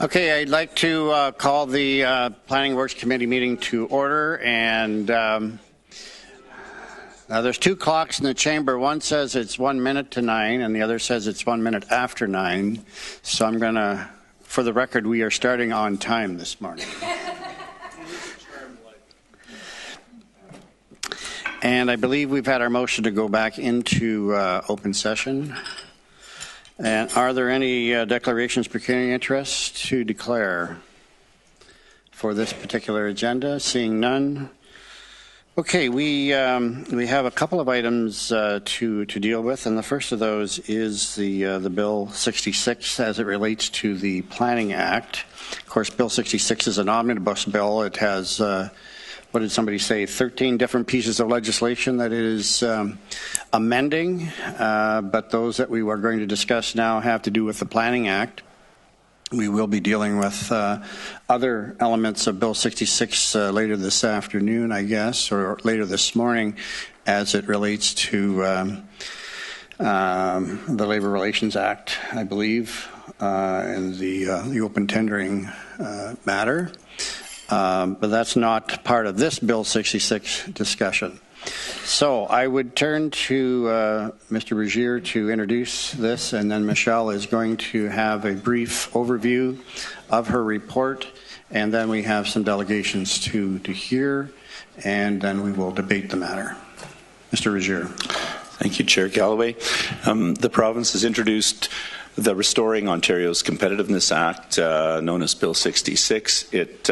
Okay, I'd like to call the Planning Works Committee meeting to order, and now there's two clocks in the chamber. One says it's 1 minute to 9 and the other says it's 1 minute after 9. So I'm going to, for the record, we are starting on time this morning. And I believe we've had our motion to go back into open session. And are there any declarations of pecuniary interest to declare for this particular agenda? Seeing none. Okay, we have a couple of items to deal with, and the first of those is the Bill 66 as it relates to the Planning Act. Of course, Bill 66 is an omnibus bill. It has what did somebody say, 13 different pieces of legislation that it is amending, but those that we are going to discuss now have to do with the Planning Act. We will be dealing with other elements of Bill 66 later this afternoon, I guess, or later this morning as it relates to the Labor Relations Act, I believe, and the open tendering matter. But that's not part of this Bill 66 discussion. So I would turn to Mr. Rogier to introduce this, and then Michelle is going to have a brief overview of her report, and then we have some delegations to hear, and then we will debate the matter. Mr. Rogier. Thank you, Chair Galloway. The province has introduced the Restoring Ontario's Competitiveness Act, known as Bill 66. It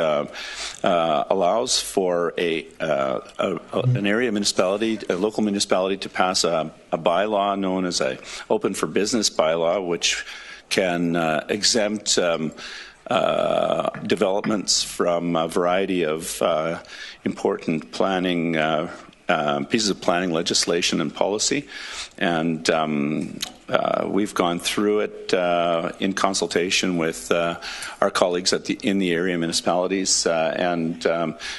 allows for an area municipality, a local municipality, to pass a bylaw known as a Open for Business bylaw, which can exempt developments from a variety of important planning pieces of planning legislation and policy, and we've gone through it in consultation with our colleagues in the area municipalities, and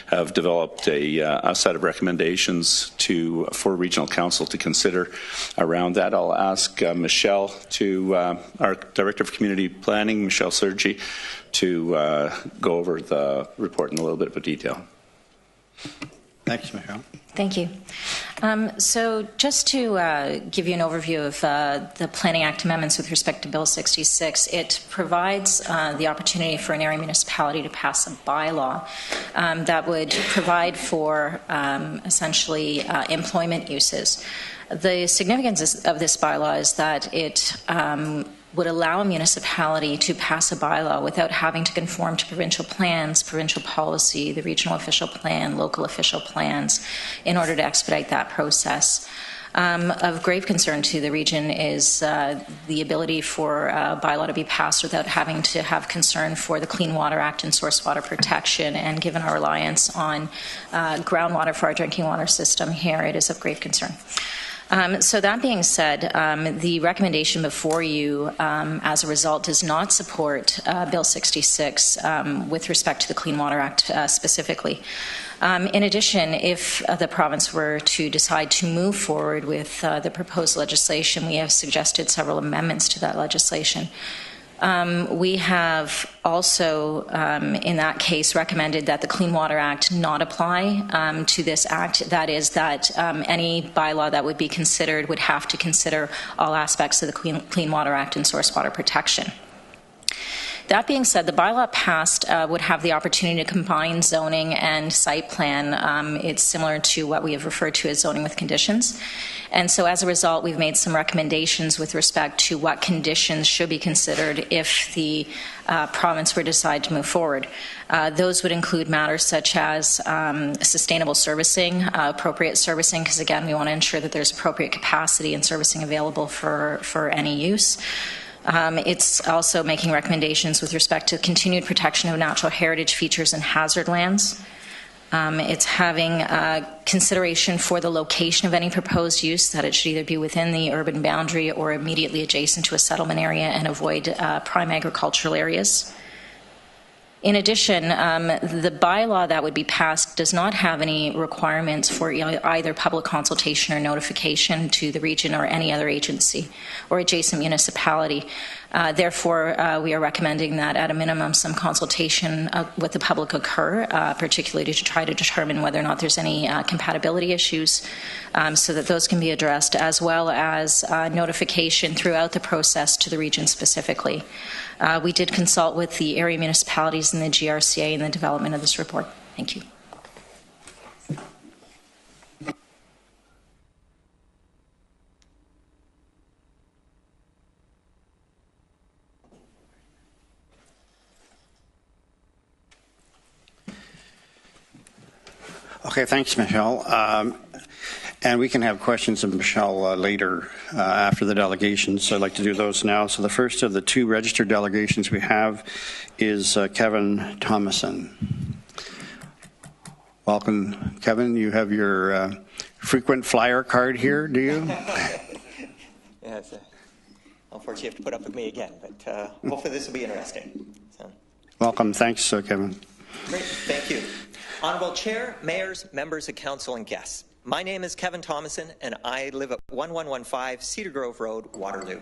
have developed a set of recommendations for regional council to consider around that. I'll ask Michelle our Director of Community Planning, Michelle Sergi, to go over the report in a little bit of detail. Thanks, Michelle. Thank you. So just to give you an overview of the Planning Act amendments with respect to Bill 66, it provides the opportunity for an area municipality to pass a bylaw that would provide for essentially employment uses. The significance of this bylaw is that it would allow a municipality to pass a bylaw without having to conform to provincial plans, provincial policy, the regional official plan, local official plans, in order to expedite that process. Of grave concern to the region is the ability for a bylaw to be passed without having to have concern for the Clean Water Act and source water protection, and given our reliance on groundwater for our drinking water system here, it is of grave concern. So that being said, the recommendation before you as a result does not support Bill 66 with respect to the Clean Water Act specifically. In addition, if the province were to decide to move forward with the proposed legislation, we have suggested several amendments to that legislation. We have also, in that case, recommended that the Clean Water Act not apply to this act. That is, that any bylaw that would be considered would have to consider all aspects of the Clean Water Act and source water protection. That being said, the bylaw passed would have the opportunity to combine zoning and site plan. It's similar to what we have referred to as zoning with conditions. And so as a result, we've made some recommendations with respect to what conditions should be considered if the province were to decide to move forward. Those would include matters such as sustainable servicing, appropriate servicing, because again, we want to ensure that there's appropriate capacity and servicing available for any use. It's also making recommendations with respect to continued protection of natural heritage features and hazard lands. It's having consideration for the location of any proposed use, that it should either be within the urban boundary or immediately adjacent to a settlement area and avoid prime agricultural areas. In addition, the bylaw that would be passed does not have any requirements for either public consultation or notification to the region or any other agency or adjacent municipality. Therefore, we are recommending that at a minimum some consultation with the public occur, particularly to try to determine whether or not there's any compatibility issues, so that those can be addressed, as well as notification throughout the process to the region specifically. We did consult with the area municipalities and the GRCA in the development of this report. Thank you. Okay, thanks, Michelle. And we can have questions of Michelle later after the delegations. So I'd like to do those now. So the first of the two registered delegations we have is Kevin Thomason. Welcome, Kevin. You have your frequent flyer card here, do you? Yeah, unfortunately, you have to put up with me again, but hopefully this will be interesting. So. Welcome. Thanks, Kevin. Great. Thank you. Honourable Chair, Mayors, Members of Council and guests. My name is Kevin Thomason and I live at 1115 Cedar Grove Road, Waterloo.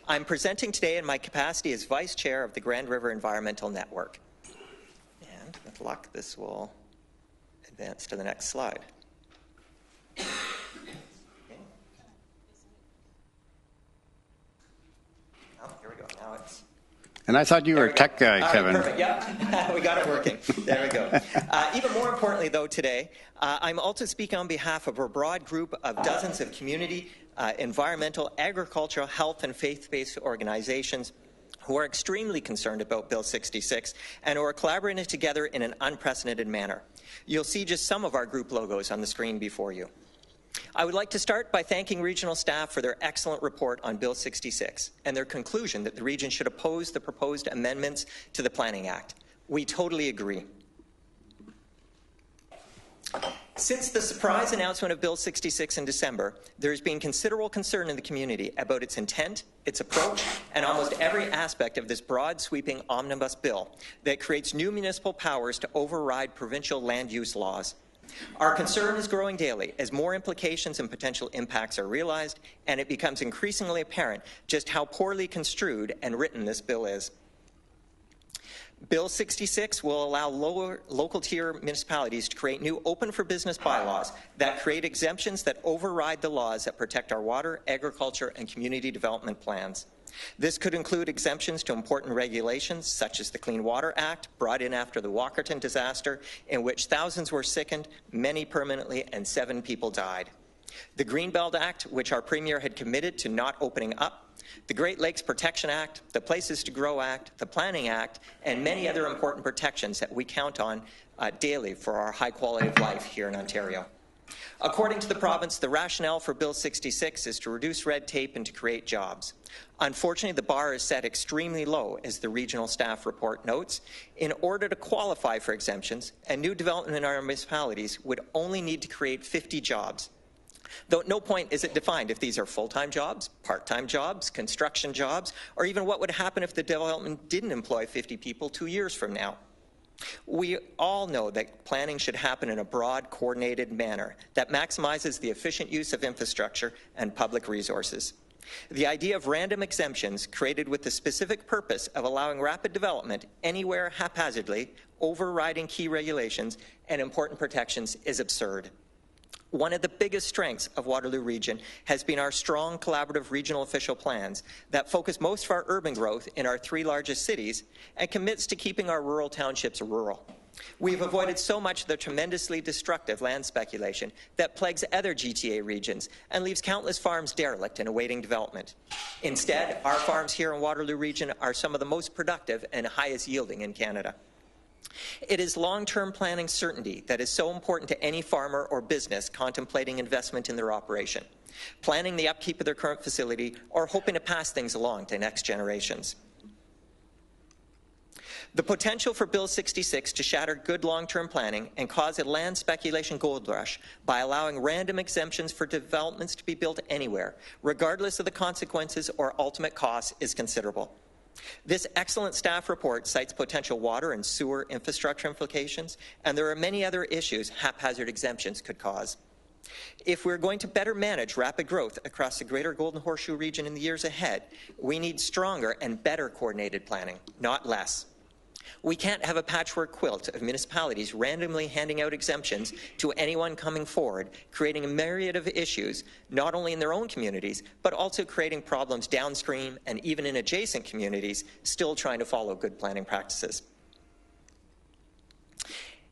I'm presenting today in my capacity as Vice Chair of the Grand River Environmental Network. And with luck, this will advance to the next slide. Oh, here we go. Now it's... And I thought you were a tech guy, Kevin. Perfect. Yeah, we got it working. There we go. Even more importantly, though, today, I'm also speaking on behalf of a broad group of dozens of community, environmental, agricultural, health, and faith-based organizations who are extremely concerned about Bill 66 and who are collaborating together in an unprecedented manner. You'll see just some of our group logos on the screen before you. I would like to start by thanking regional staff for their excellent report on Bill 66 and their conclusion that the region should oppose the proposed amendments to the Planning Act. We totally agree. Since the surprise announcement of Bill 66 in December, there has been considerable concern in the community about its intent, its approach, and almost every aspect of this broad, sweeping omnibus bill that creates new municipal powers to override provincial land use laws. Our concern is growing daily as more implications and potential impacts are realized, and it becomes increasingly apparent just how poorly construed and written this bill is. Bill 66 will allow lower local-tier municipalities to create new open-for-business bylaws that create exemptions that override the laws that protect our water, agriculture, and community development plans. This could include exemptions to important regulations, such as the Clean Water Act, brought in after the Walkerton disaster, in which thousands were sickened, many permanently, and 7 people died. The Greenbelt Act, which our Premier had committed to not opening up, the Great Lakes Protection Act, the Places to Grow Act, the Planning Act, and many other important protections that we count on daily for our high quality of life here in Ontario. According to the province, the rationale for Bill 66 is to reduce red tape and to create jobs. Unfortunately, the bar is set extremely low, as the regional staff report notes. In order to qualify for exemptions, a new development in our municipalities would only need to create 50 jobs. Though at no point is it defined if these are full-time jobs, part-time jobs, construction jobs, or even what would happen if the development didn't employ 50 people 2 years from now. We all know that planning should happen in a broad, coordinated manner that maximizes the efficient use of infrastructure and public resources. The idea of random exemptions created with the specific purpose of allowing rapid development anywhere haphazardly, overriding key regulations and important protections is absurd. One of the biggest strengths of Waterloo Region has been our strong collaborative regional official plans that focus most of our urban growth in our 3 largest cities and commits to keeping our rural townships rural. We've avoided so much of the tremendously destructive land speculation that plagues other GTA regions and leaves countless farms derelict and awaiting development. Instead, our farms here in Waterloo Region are some of the most productive and highest yielding in Canada. It is long-term planning certainty that is so important to any farmer or business contemplating investment in their operation, planning the upkeep of their current facility, or hoping to pass things along to next generations. The potential for Bill 66 to shatter good long-term planning and cause a land speculation gold rush by allowing random exemptions for developments to be built anywhere, regardless of the consequences or ultimate costs, is considerable. This excellent staff report cites potential water and sewer infrastructure implications, and there are many other issues haphazard exemptions could cause. If we're going to better manage rapid growth across the Greater Golden Horseshoe region in the years ahead, we need stronger and better coordinated planning, not less. We can't have a patchwork quilt of municipalities randomly handing out exemptions to anyone coming forward, creating a myriad of issues, not only in their own communities, but also creating problems downstream and even in adjacent communities still trying to follow good planning practices.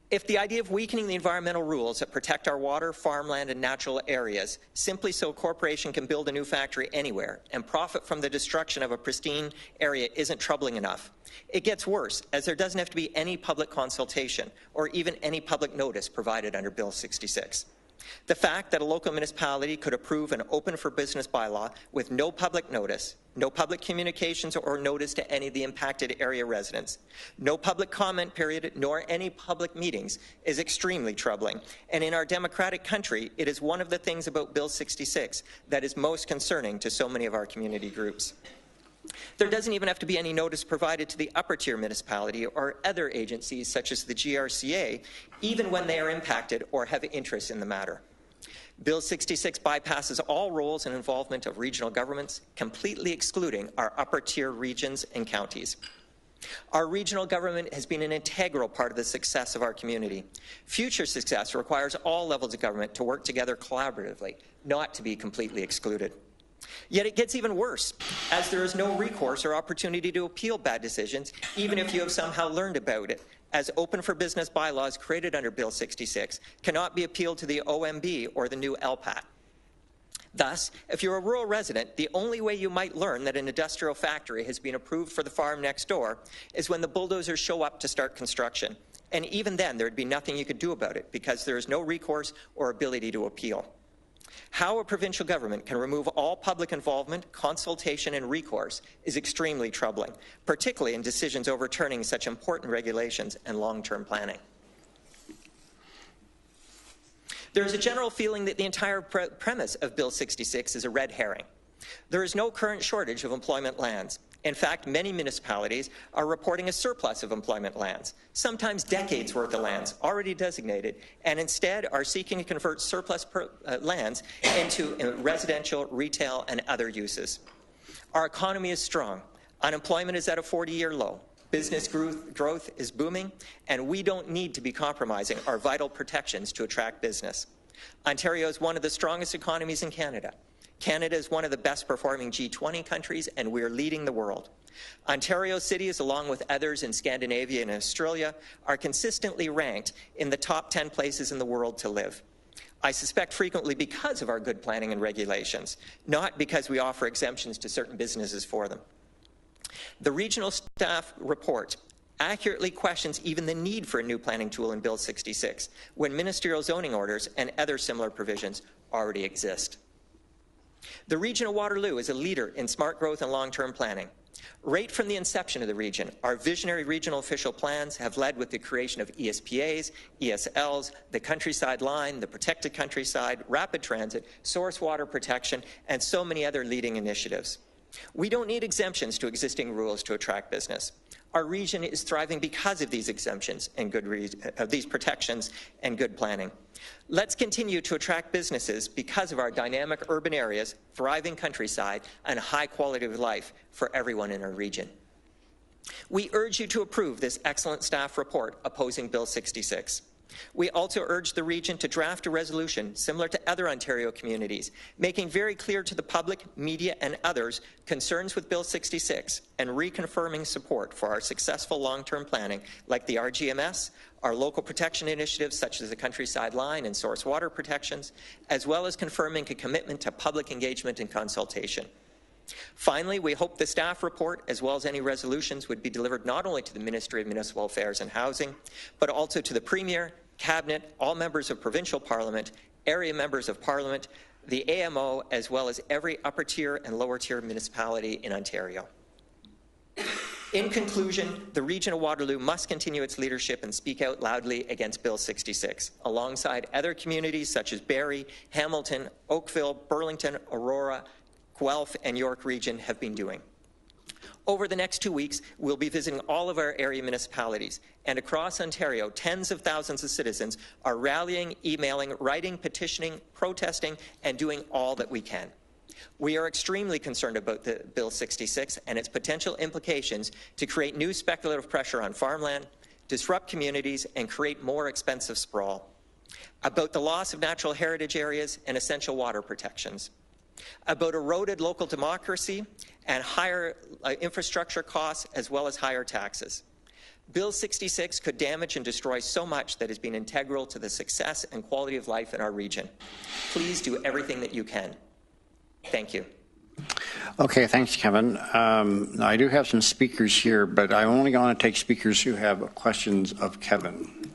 If the idea of weakening the environmental rules that protect our water, farmland, and natural areas simply so a corporation can build a new factory anywhere and profit from the destruction of a pristine area isn't troubling enough, it gets worse, as there doesn't have to be any public consultation or even any public notice provided under Bill 66. The fact that a local municipality could approve an open for business bylaw with no public notice, no public communications or notice to any of the impacted area residents, no public comment period, nor any public meetings is extremely troubling. And in our democratic country, it is one of the things about Bill 66 that is most concerning to so many of our community groups. There doesn't even have to be any notice provided to the upper tier municipality or other agencies such as the GRCA, even when they are impacted or have interest in the matter. Bill 66 bypasses all roles and involvement of regional governments, completely excluding our upper tier regions and counties. Our regional government has been an integral part of the success of our community. Future success requires all levels of government to work together collaboratively, not to be completely excluded. Yet it gets even worse, as there is no recourse or opportunity to appeal bad decisions, even if you have somehow learned about it, as open for business bylaws created under Bill 66 cannot be appealed to the OMB or the new LPAT. Thus, if you're a rural resident, the only way you might learn that an industrial factory has been approved for the farm next door is when the bulldozers show up to start construction. And even then, there'd be nothing you could do about it because there is no recourse or ability to appeal. How a provincial government can remove all public involvement, consultation, and recourse is extremely troubling, particularly in decisions overturning such important regulations and long-term planning. There is a general feeling that the entire premise of Bill 66 is a red herring. There is no current shortage of employment lands. In fact, many municipalities are reporting a surplus of employment lands, sometimes decades' worth of lands already designated, and instead are seeking to convert surplus lands into residential, retail, and other uses. Our economy is strong. Unemployment is at a 40-year low. Business growth is booming, and we don't need to be compromising our vital protections to attract business. Ontario is one of the strongest economies in Canada. Canada is one of the best performing G20 countries, and we're leading the world. Ontario cities, along with others in Scandinavia and Australia, are consistently ranked in the top 10 places in the world to live. I suspect frequently because of our good planning and regulations, not because we offer exemptions to certain businesses for them. The regional staff report accurately questions even the need for a new planning tool in Bill 66, when ministerial zoning orders and other similar provisions already exist. The region of Waterloo is a leader in smart growth and long-term planning. Right from the inception of the region, our visionary regional official plans have led with the creation of ESPAs, ESLs, the Countryside Line, the Protected Countryside, Rapid Transit, Source Water Protection, and so many other leading initiatives. We don't need exemptions to existing rules to attract business. Our region is thriving because of these exemptions and these protections and good planning. Let's continue to attract businesses because of our dynamic urban areas, thriving countryside, and high quality of life for everyone in our region. We urge you to approve this excellent staff report opposing Bill 66. We also urge the region to draft a resolution similar to other Ontario communities, making very clear to the public, media, and others concerns with Bill 66 and reconfirming support for our successful long-term planning like the RGMS, our local protection initiatives such as the Countryside Line and Source Water Protections, as well as confirming a commitment to public engagement and consultation. Finally, we hope the staff report, as well as any resolutions, would be delivered not only to the Ministry of Municipal Affairs and Housing, but also to the Premier, Cabinet, all members of Provincial Parliament, area members of Parliament, the AMO, as well as every upper tier and lower tier municipality in Ontario. In conclusion, the region of Waterloo must continue its leadership and speak out loudly against Bill 66, alongside other communities such as Barrie, Hamilton, Oakville, Burlington, Aurora, Guelph, and York region have been doing. Over the next 2 weeks, we'll be visiting all of our area municipalities. And across Ontario, tens of thousands of citizens are rallying, emailing, writing, petitioning, protesting, and doing all that we can. We are extremely concerned about the Bill 66 and its potential implications to create new speculative pressure on farmland, disrupt communities, and create more expensive sprawl. About the loss of natural heritage areas and essential water protections. About eroded local democracy and higher infrastructure costs, as well as higher taxes. Bill 66 could damage and destroy so much that has been integral to the success and quality of life in our region. Please do everything that you can. Thank you. Okay, thanks, Kevin. Now I do have some speakers here, but I'm only going to take speakers who have questions of Kevin.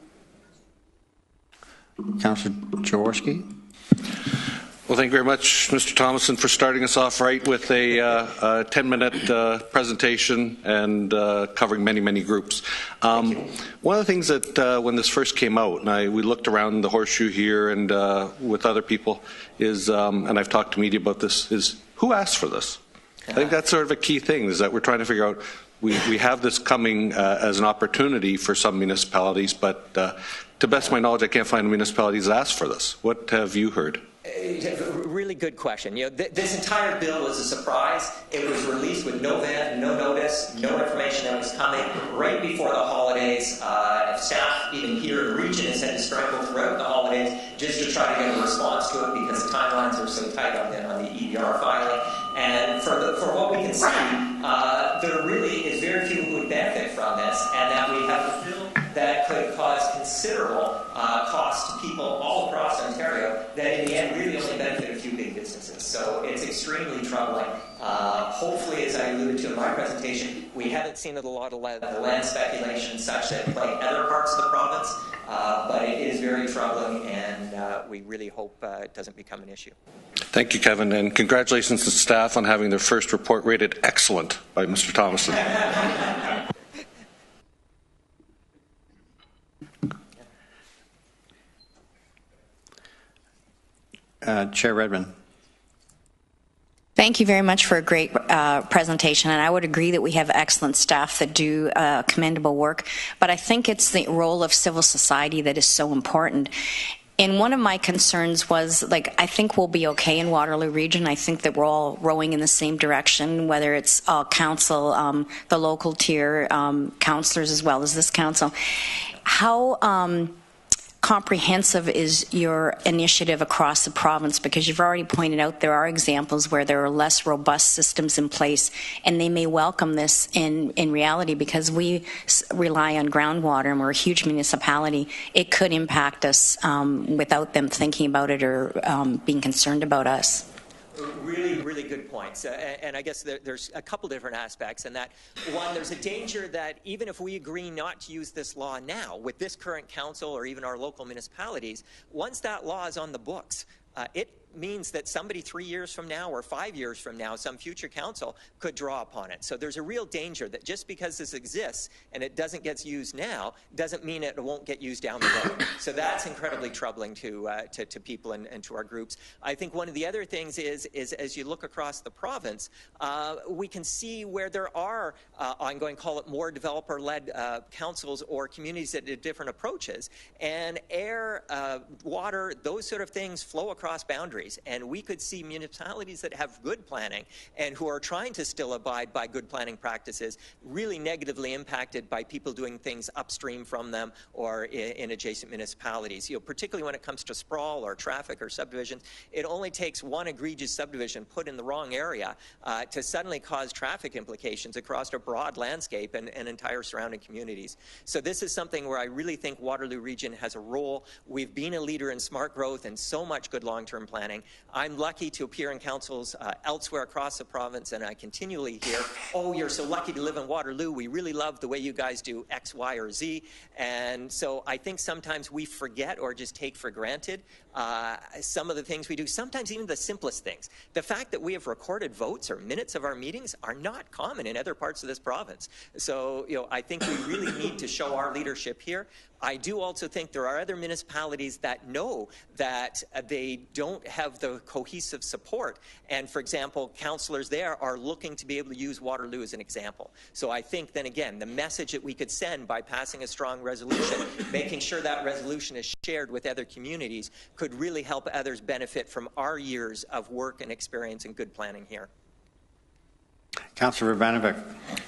Councillor Jaworski. Well, thank you very much, Mr. Thomason, for starting us off right with a 10-minute presentation and covering many, many groups. One of the things that when this first came out, and we looked around the horseshoe here and with other people, is, and I've talked to media about this, is who asked for this? I think that's sort of a key thing, is that we're trying to figure out, we have this coming as an opportunity for some municipalities, but to best of my knowledge, I can't find municipalities that asked for this. What have you heard? Really good question. You know, this entire bill was a surprise. It was released with no notice, no information that was coming right before the holidays. Staff, even here in the region, has had to struggle throughout the holidays just to try to get a response to it because the timelines are so tight on the EDR filing. And for what we can see, there really is very few who would benefit from this, and that we have a bill that could cause considerable cost to people all across Ontario that in the end really only benefit a few big businesses. So it's extremely troubling. Hopefully, as I alluded to in my presentation, we haven't seen a lot of land speculation such that plague other parts of the province, but it is very troubling, and we really hope it doesn't become an issue. Thank you, Kevin, and congratulations to staff on having their first report rated excellent by Mr. Thomason. Chair Redmond. Thank you very much for a great presentation, and I would agree that we have excellent staff that do commendable work, but I think it's the role of civil society that is so important. And one of my concerns was, like, I think we'll be okay in Waterloo Region. I think that we're all rowing in the same direction, whether it's council, the local tier, councillors as well as this council. How comprehensive is your initiative across the province? Because you've already pointed out there are examples where there are less robust systems in place, and they may welcome this in reality because we rely on groundwater and we're a huge municipality. It could impact us without them thinking about it or being concerned about us. Really good points. And I guess there's a couple different aspects in that. One, there's a danger that even if we agree not to use this law now with this current council or even our local municipalities, once that law is on the books, it means that somebody 3 years from now or 5 years from now, some future council could draw upon it. So there's a real danger that just because this exists and it doesn't get used now doesn't mean it won't get used down the road. So that's incredibly troubling to people and to our groups. I think one of the other things is as you look across the province, we can see where there are ongoing, call it more developer-led councils or communities that did different approaches. And air, water, those sort of things flow across boundaries. And we could see municipalities that have good planning and who are trying to still abide by good planning practices really negatively impacted by people doing things upstream from them or in adjacent municipalities. You know, particularly when it comes to sprawl or traffic or subdivisions, it only takes one egregious subdivision put in the wrong area to suddenly cause traffic implications across a broad landscape and entire surrounding communities. So this is something where I really think Waterloo Region has a role. We've been a leader in smart growth and so much good long-term planning. I'm lucky to appear in councils elsewhere across the province, and I continually hear, oh, you're so lucky to live in Waterloo. We really love the way you guys do X, Y, or Z. And so I think sometimes we forget or just take for granted some of the things we do, sometimes even the simplest things. The fact that we have recorded votes or minutes of our meetings are not common in other parts of this province. So, you know, I think we really need to show our leadership here. I do also think there are other municipalities that know that they don't have the cohesive support. And for example, councillors there are looking to be able to use Waterloo as an example. So I think then again, the message that we could send by passing a strong resolution, making sure that resolution is shared with other communities, could really help others benefit from our years of work and experience and good planning here. Councillor Vanovic.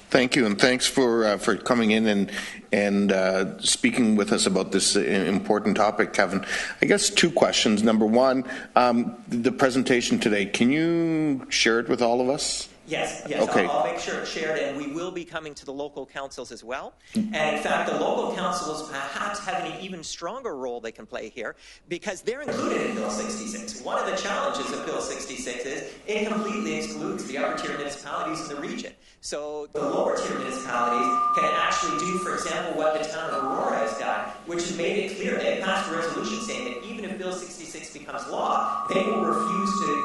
Thank you, and thanks for coming in and speaking with us about this important topic, Kevin. I guess two questions. Number one, the presentation today, can you share it with all of us? Yes, okay. I'll make sure it's shared, and we will be coming to the local councils as well. And in fact, the local councils perhaps have an even stronger role they can play here, because they're included in Bill 66. One of the challenges of Bill 66 is it completely excludes the upper tier municipalities in the region. So the lower tier municipalities can actually do, for example, what the town of Aurora has done, which has made it clear. They passed a resolution saying that even if Bill 66 becomes law, they will refuse to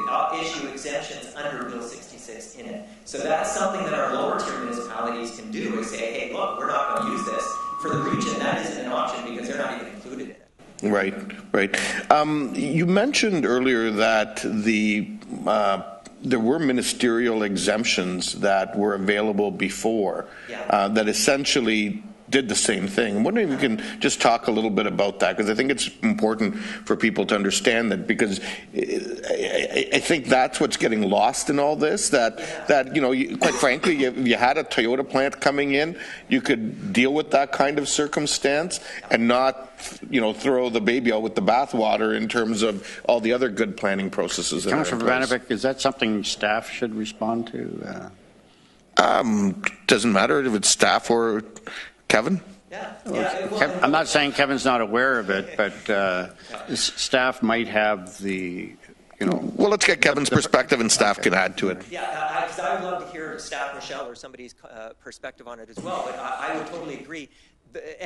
issue exemptions under Bill 66 in it. So that's something that our lower tier municipalities can do, is say, hey, look, we're not going to use this. For the region, that isn't an option because they're not even included in it. Right, right. You mentioned earlier that there were ministerial exemptions that were available before that essentially did the same thing. I'm wondering if you can just talk a little bit about that, because I think it's important for people to understand that, because I think that's what's getting lost in all this, that you know, quite frankly, if you had a Toyota plant coming in, you could deal with that kind of circumstance and not, you know, throw the baby out with the bathwater in terms of all the other good planning processes. Councillor Vanovic, is that something staff should respond to? Doesn't matter if it's staff or Kevin? I'm not saying Kevin's not aware of it, but staff might have the, you know. Well, let's get Kevin's perspective, and staff can add to it. Yeah, because I would love to hear staff, Michelle, or somebody's perspective on it as well. But I would totally agree.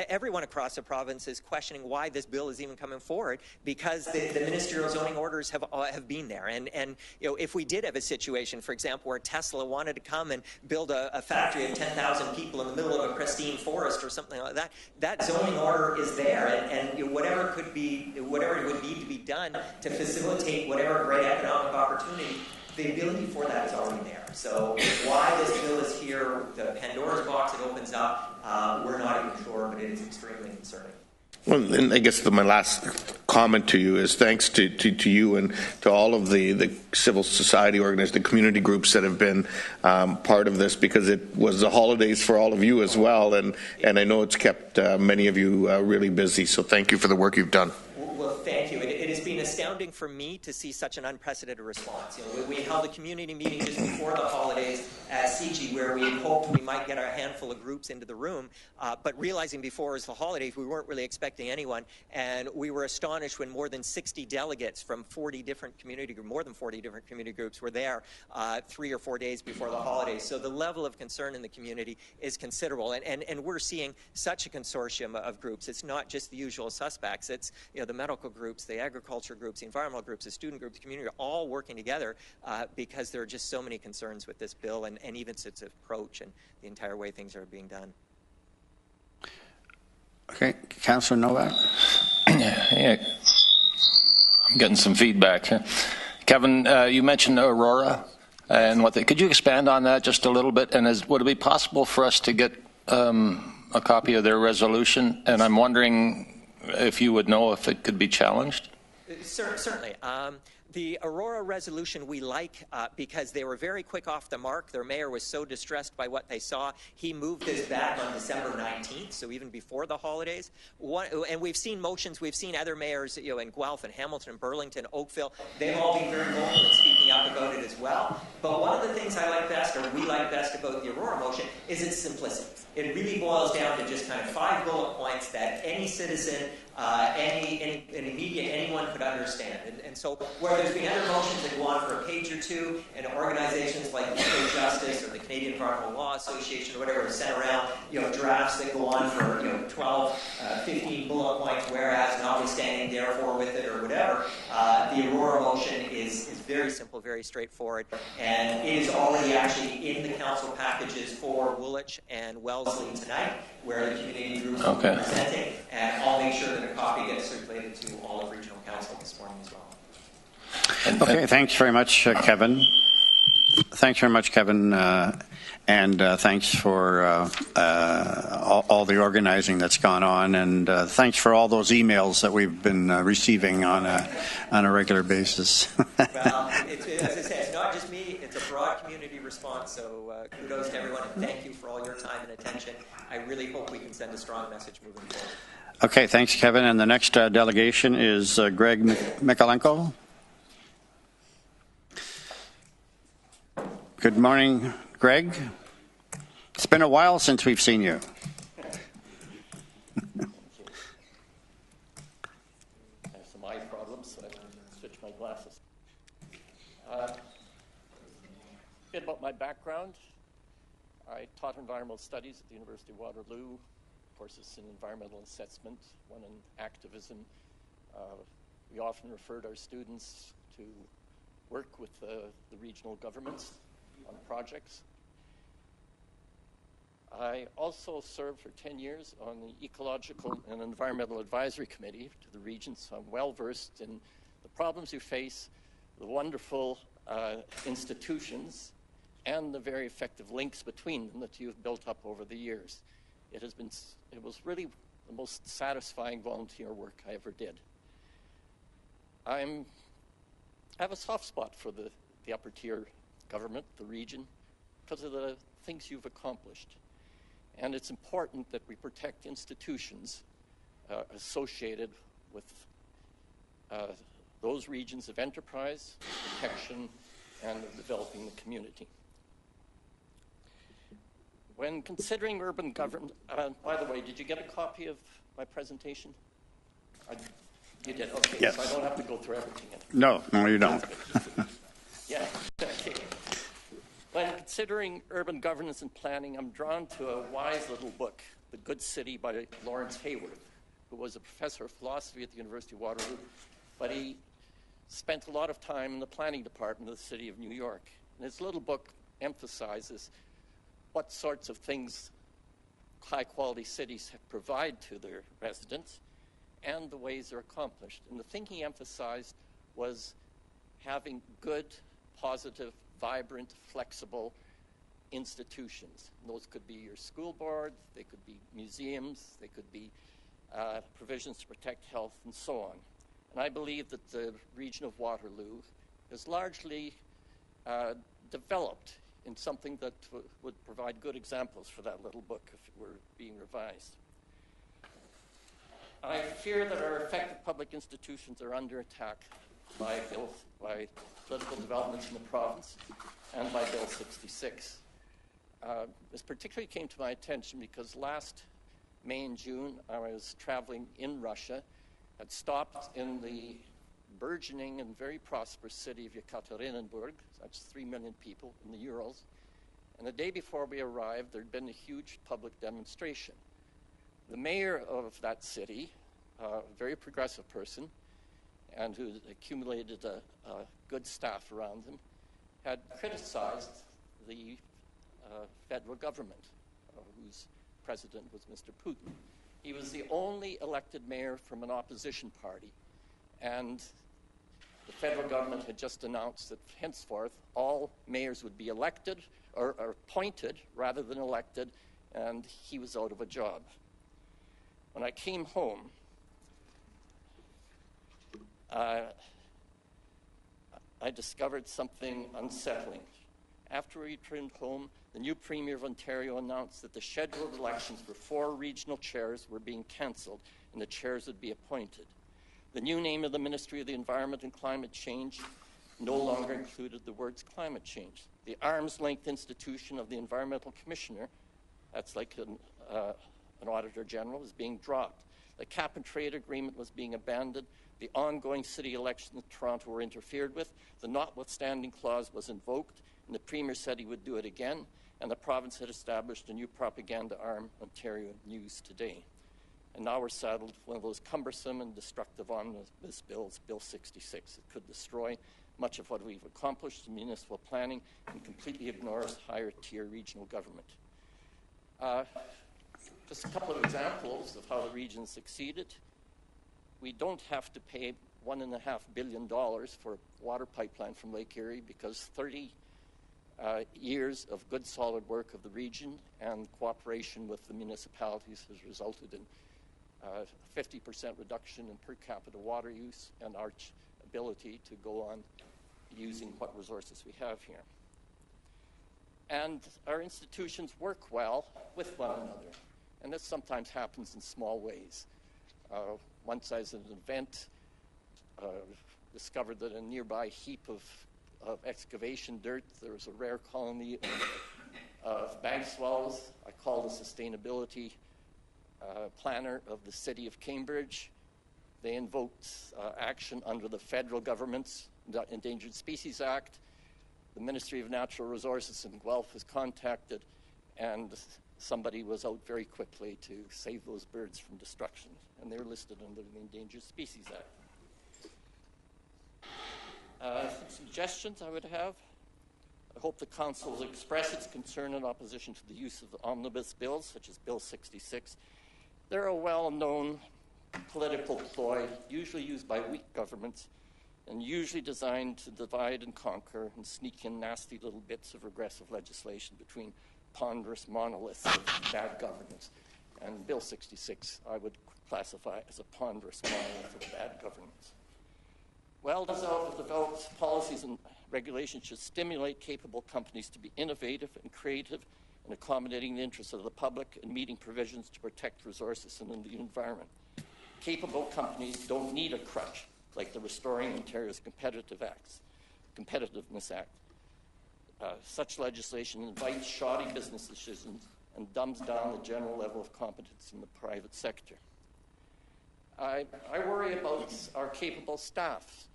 Everyone across the province is questioning why this bill is even coming forward, because the ministerial zoning orders have been there. And you know, if we did have a situation, for example, where Tesla wanted to come and build a factory of 10,000 people in the middle of a pristine forest or something like that, that zoning order is there, and you know, whatever would need to be done to facilitate whatever great economic opportunity, the ability for that is already there. So why this bill is here, the Pandora's box it opens up, we're not even sure, but it is extremely concerning. Well, and I guess my last comment to you is thanks to you and to all of the civil society organizations, the community groups that have been part of this, because it was the holidays for all of you as well, and I know it's kept many of you really busy. So thank you for the work you've done. Well, thank you. It has been astounding for me to see such an unprecedented response. You know, we held a community meeting just before the holidays at CG, where we had hoped we might get a handful of groups into the room, but realizing before it was the holidays, we weren't really expecting anyone, and we were astonished when more than 60 delegates from 40 different community groups, more than 40 different community groups were there 3 or 4 days before the holidays. So the level of concern in the community is considerable, and we're seeing such a consortium of groups. It's not just the usual suspects. It's, you know, the medical groups, the agriculture groups, the environmental groups, the student groups, the community, all working together because there are just so many concerns with this bill and even its approach and the entire way things are being done. Okay, Councillor Novak. Yeah, I'm getting some feedback. Kevin, you mentioned Aurora and could you expand on that just a little bit? And would it be possible for us to get a copy of their resolution? And I'm wondering if you would know if it could be challenged? Certainly. The Aurora resolution we like because they were very quick off the mark. Their mayor was so distressed by what they saw, he moved this back on December 19th, so even before the holidays. And we've seen motions, we've seen other mayors, you know, in Guelph and Hamilton and Burlington, Oakville, they've all been very vocal in speaking up about it as well. But one of the things I like best, or we like best about the Aurora motion, is its simplicity. It really boils down to just kind of 5 bullet points that any citizen, any media, anyone could understand. And so where there's been other motions that go on for a page or two, and organizations like Eco Justice or the Canadian Environmental Law Association or whatever have sent around, you know, drafts that go on for, you know, 12, 15 bullet points, whereas notwithstanding, therefore, with it or whatever, the Aurora motion is very simple, very straightforward, and it is already actually in the council packages for Woolwich and Wellesley tonight, where the community groups will be presenting, and I'll make sure that a copy gets circulated to all of regional council this morning as well. Okay, thanks very much, Kevin. Thanks very much, Kevin, and thanks for all the organizing that's gone on, and thanks for all those emails that we've been receiving on a regular basis. Well, as I say, it's not just me, it's a broad community response, so kudos to everyone, and thank you for all your time and attention. I really hope we can send a strong message moving forward. Okay, thanks, Kevin, and the next delegation is Greg Mikalenko. Good morning, Greg. It's been a while since we've seen you. I have some eye problems, so I switch my glasses. A bit about my background. I taught environmental studies at the University of Waterloo, courses in environmental assessment, one in activism. We often referred our students to work with the regional governments on projects. I also served for 10 years on the Ecological and Environmental Advisory Committee to the region, so I'm well versed in the problems you face, the wonderful institutions, and the very effective links between them that you've built up over the years. It was really the most satisfying volunteer work I ever did. I have a soft spot for the upper tier government, the region, because of the things you've accomplished. And it's important that we protect institutions associated with those regions of enterprise, protection, and of developing the community. When considering urban government, by the way, did you get a copy of my presentation? You did, okay, yes. So I don't have to go through everything. No, you don't. Yeah, okay. When considering urban governance and planning, I'm drawn to a wise little book, The Good City by Lawrence Hayward, who was a professor of philosophy at the University of Waterloo, but he spent a lot of time in the planning department of the city of New York. And his little book emphasizes what sorts of things high-quality cities provide to their residents and the ways they're accomplished. And the thing he emphasized was having good, positive, vibrant, flexible institutions. And those could be your school board, they could be museums, they could be provisions to protect health, and so on. And I believe that the region of Waterloo is largely developed in something that would provide good examples for that little book if it were being revised. I fear that our effective public institutions are under attack by political developments in the province and by Bill 66. This particularly came to my attention because last May and June I was traveling in Russia, had stopped in the burgeoning and very prosperous city of Yekaterinburg. That's 3 million people in the Urals. And the day before we arrived, there'd been a huge public demonstration. The mayor of that city, a very progressive person, and who accumulated a good staff around him, had criticized the federal government, whose president was Mr. Putin. He was the only elected mayor from an opposition party, and the federal government had just announced that henceforth all mayors would be elected, or appointed rather than elected, and he was out of a job. When I came home, I discovered something unsettling. After we returned home, the new Premier of Ontario announced that the scheduled elections for 4 regional chairs were being cancelled and the chairs would be appointed. The new name of the Ministry of the Environment and Climate Change no longer included the words climate change. The arm's-length institution of the Environmental Commissioner, that's like an Auditor General, is being dropped. The cap-and-trade agreement was being abandoned. The ongoing city elections in Toronto were interfered with. The notwithstanding clause was invoked, and the Premier said he would do it again, and the province had established a new propaganda arm, Ontario News Today. And now we're saddled with one of those cumbersome and destructive omnibus bills, Bill 66. It could destroy much of what we've accomplished in municipal planning and completely ignores higher-tier regional government. Just a couple of examples of how the region succeeded. We don't have to pay $1.5 billion for a water pipeline from Lake Erie because 30 years of good solid work of the region and cooperation with the municipalities has resulted in 50% reduction in per capita water use and our ability to go on using what resources we have here. And our institutions work well with one another, and this sometimes happens in small ways. Once I was at an event, discovered that in a nearby heap of excavation dirt, there was a rare colony of bank swallows. I called a sustainability planner of the city of Cambridge. They invoked action under the federal government's Endangered Species Act. The Ministry of Natural Resources in Guelph was contacted, and somebody was out very quickly to save those birds from destruction, and they're listed under the Endangered Species Act. Some suggestions I would have. I hope the Council will express its concern in opposition to the use of the omnibus bills, such as Bill 66. They're a well-known political ploy, usually used by weak governments, and usually designed to divide and conquer and sneak in nasty little bits of regressive legislation between ponderous monoliths of bad governance. And Bill 66 I would classify as a ponderous monolith of bad governance. Well-developed policies and regulations should stimulate capable companies to be innovative and creative in accommodating the interests of the public and meeting provisions to protect resources and the environment. Capable companies don't need a crutch like the Restoring Ontario's Competitiveness Act. Such legislation invites shoddy business decisions and dumbs down the general level of competence in the private sector. I worry about our capable staff.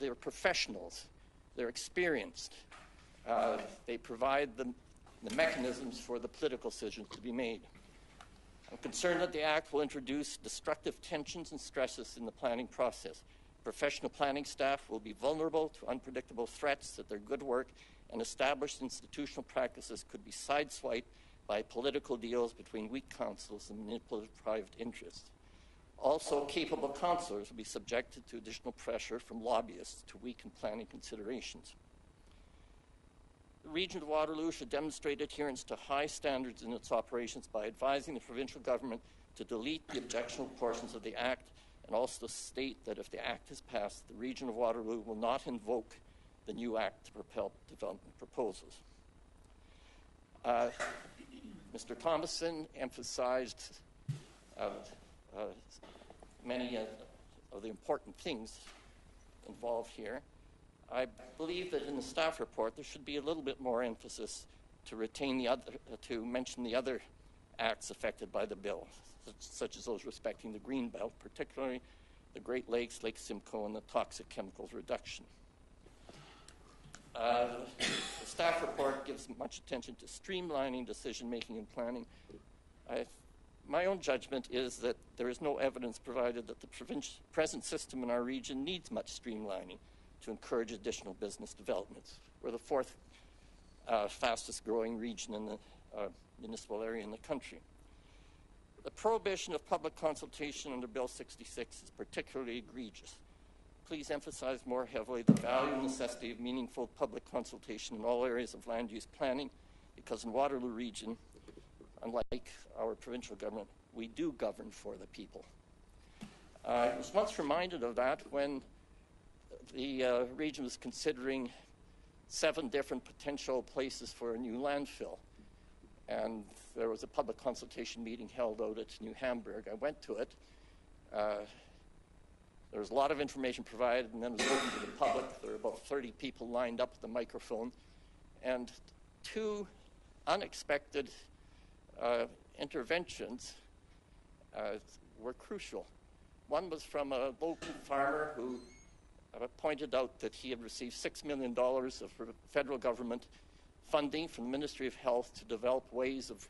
They're professionals. They're experienced. They provide the mechanisms for the political decisions to be made. I'm concerned that the Act will introduce destructive tensions and stresses in the planning process. Professional planning staff will be vulnerable to unpredictable threats that their good work and established institutional practices could be sideswiped by political deals between weak councils and manipulative private interests. Also, capable councillors will be subjected to additional pressure from lobbyists to weaken planning considerations. The Region of Waterloo should demonstrate adherence to high standards in its operations by advising the provincial government to delete the objectionable portions of the Act, and also state that if the Act is passed, the Region of Waterloo will not invoke the new Act to propel development proposals. Mr. Thomason emphasized many of the important things involved here. I believe that in the staff report there should be a little bit more emphasis to mention the other acts affected by the bill, such as those respecting the Greenbelt, particularly the Great Lakes, Lake Simcoe, and the toxic chemicals reduction. The staff report gives much attention to streamlining decision-making and planning. My own judgment is that there is no evidence provided that the present system in our region needs much streamlining to encourage additional business developments. We're the fourth fastest growing region in the municipal area in the country. The prohibition of public consultation under Bill 66 is particularly egregious. Please emphasize more heavily the value and necessity of meaningful public consultation in all areas of land use planning, because in Waterloo Region, unlike our provincial government, we do govern for the people. I was once reminded of that when the region was considering 7 different potential places for a new landfill. And there was a public consultation meeting held out at New Hamburg. I went to it. There was a lot of information provided, and then it was open to the public. There were about 30 people lined up with the microphone. And 2 unexpected interventions were crucial. One was from a local farmer who pointed out that he had received $6 million of federal government funding from the Ministry of Health to develop ways of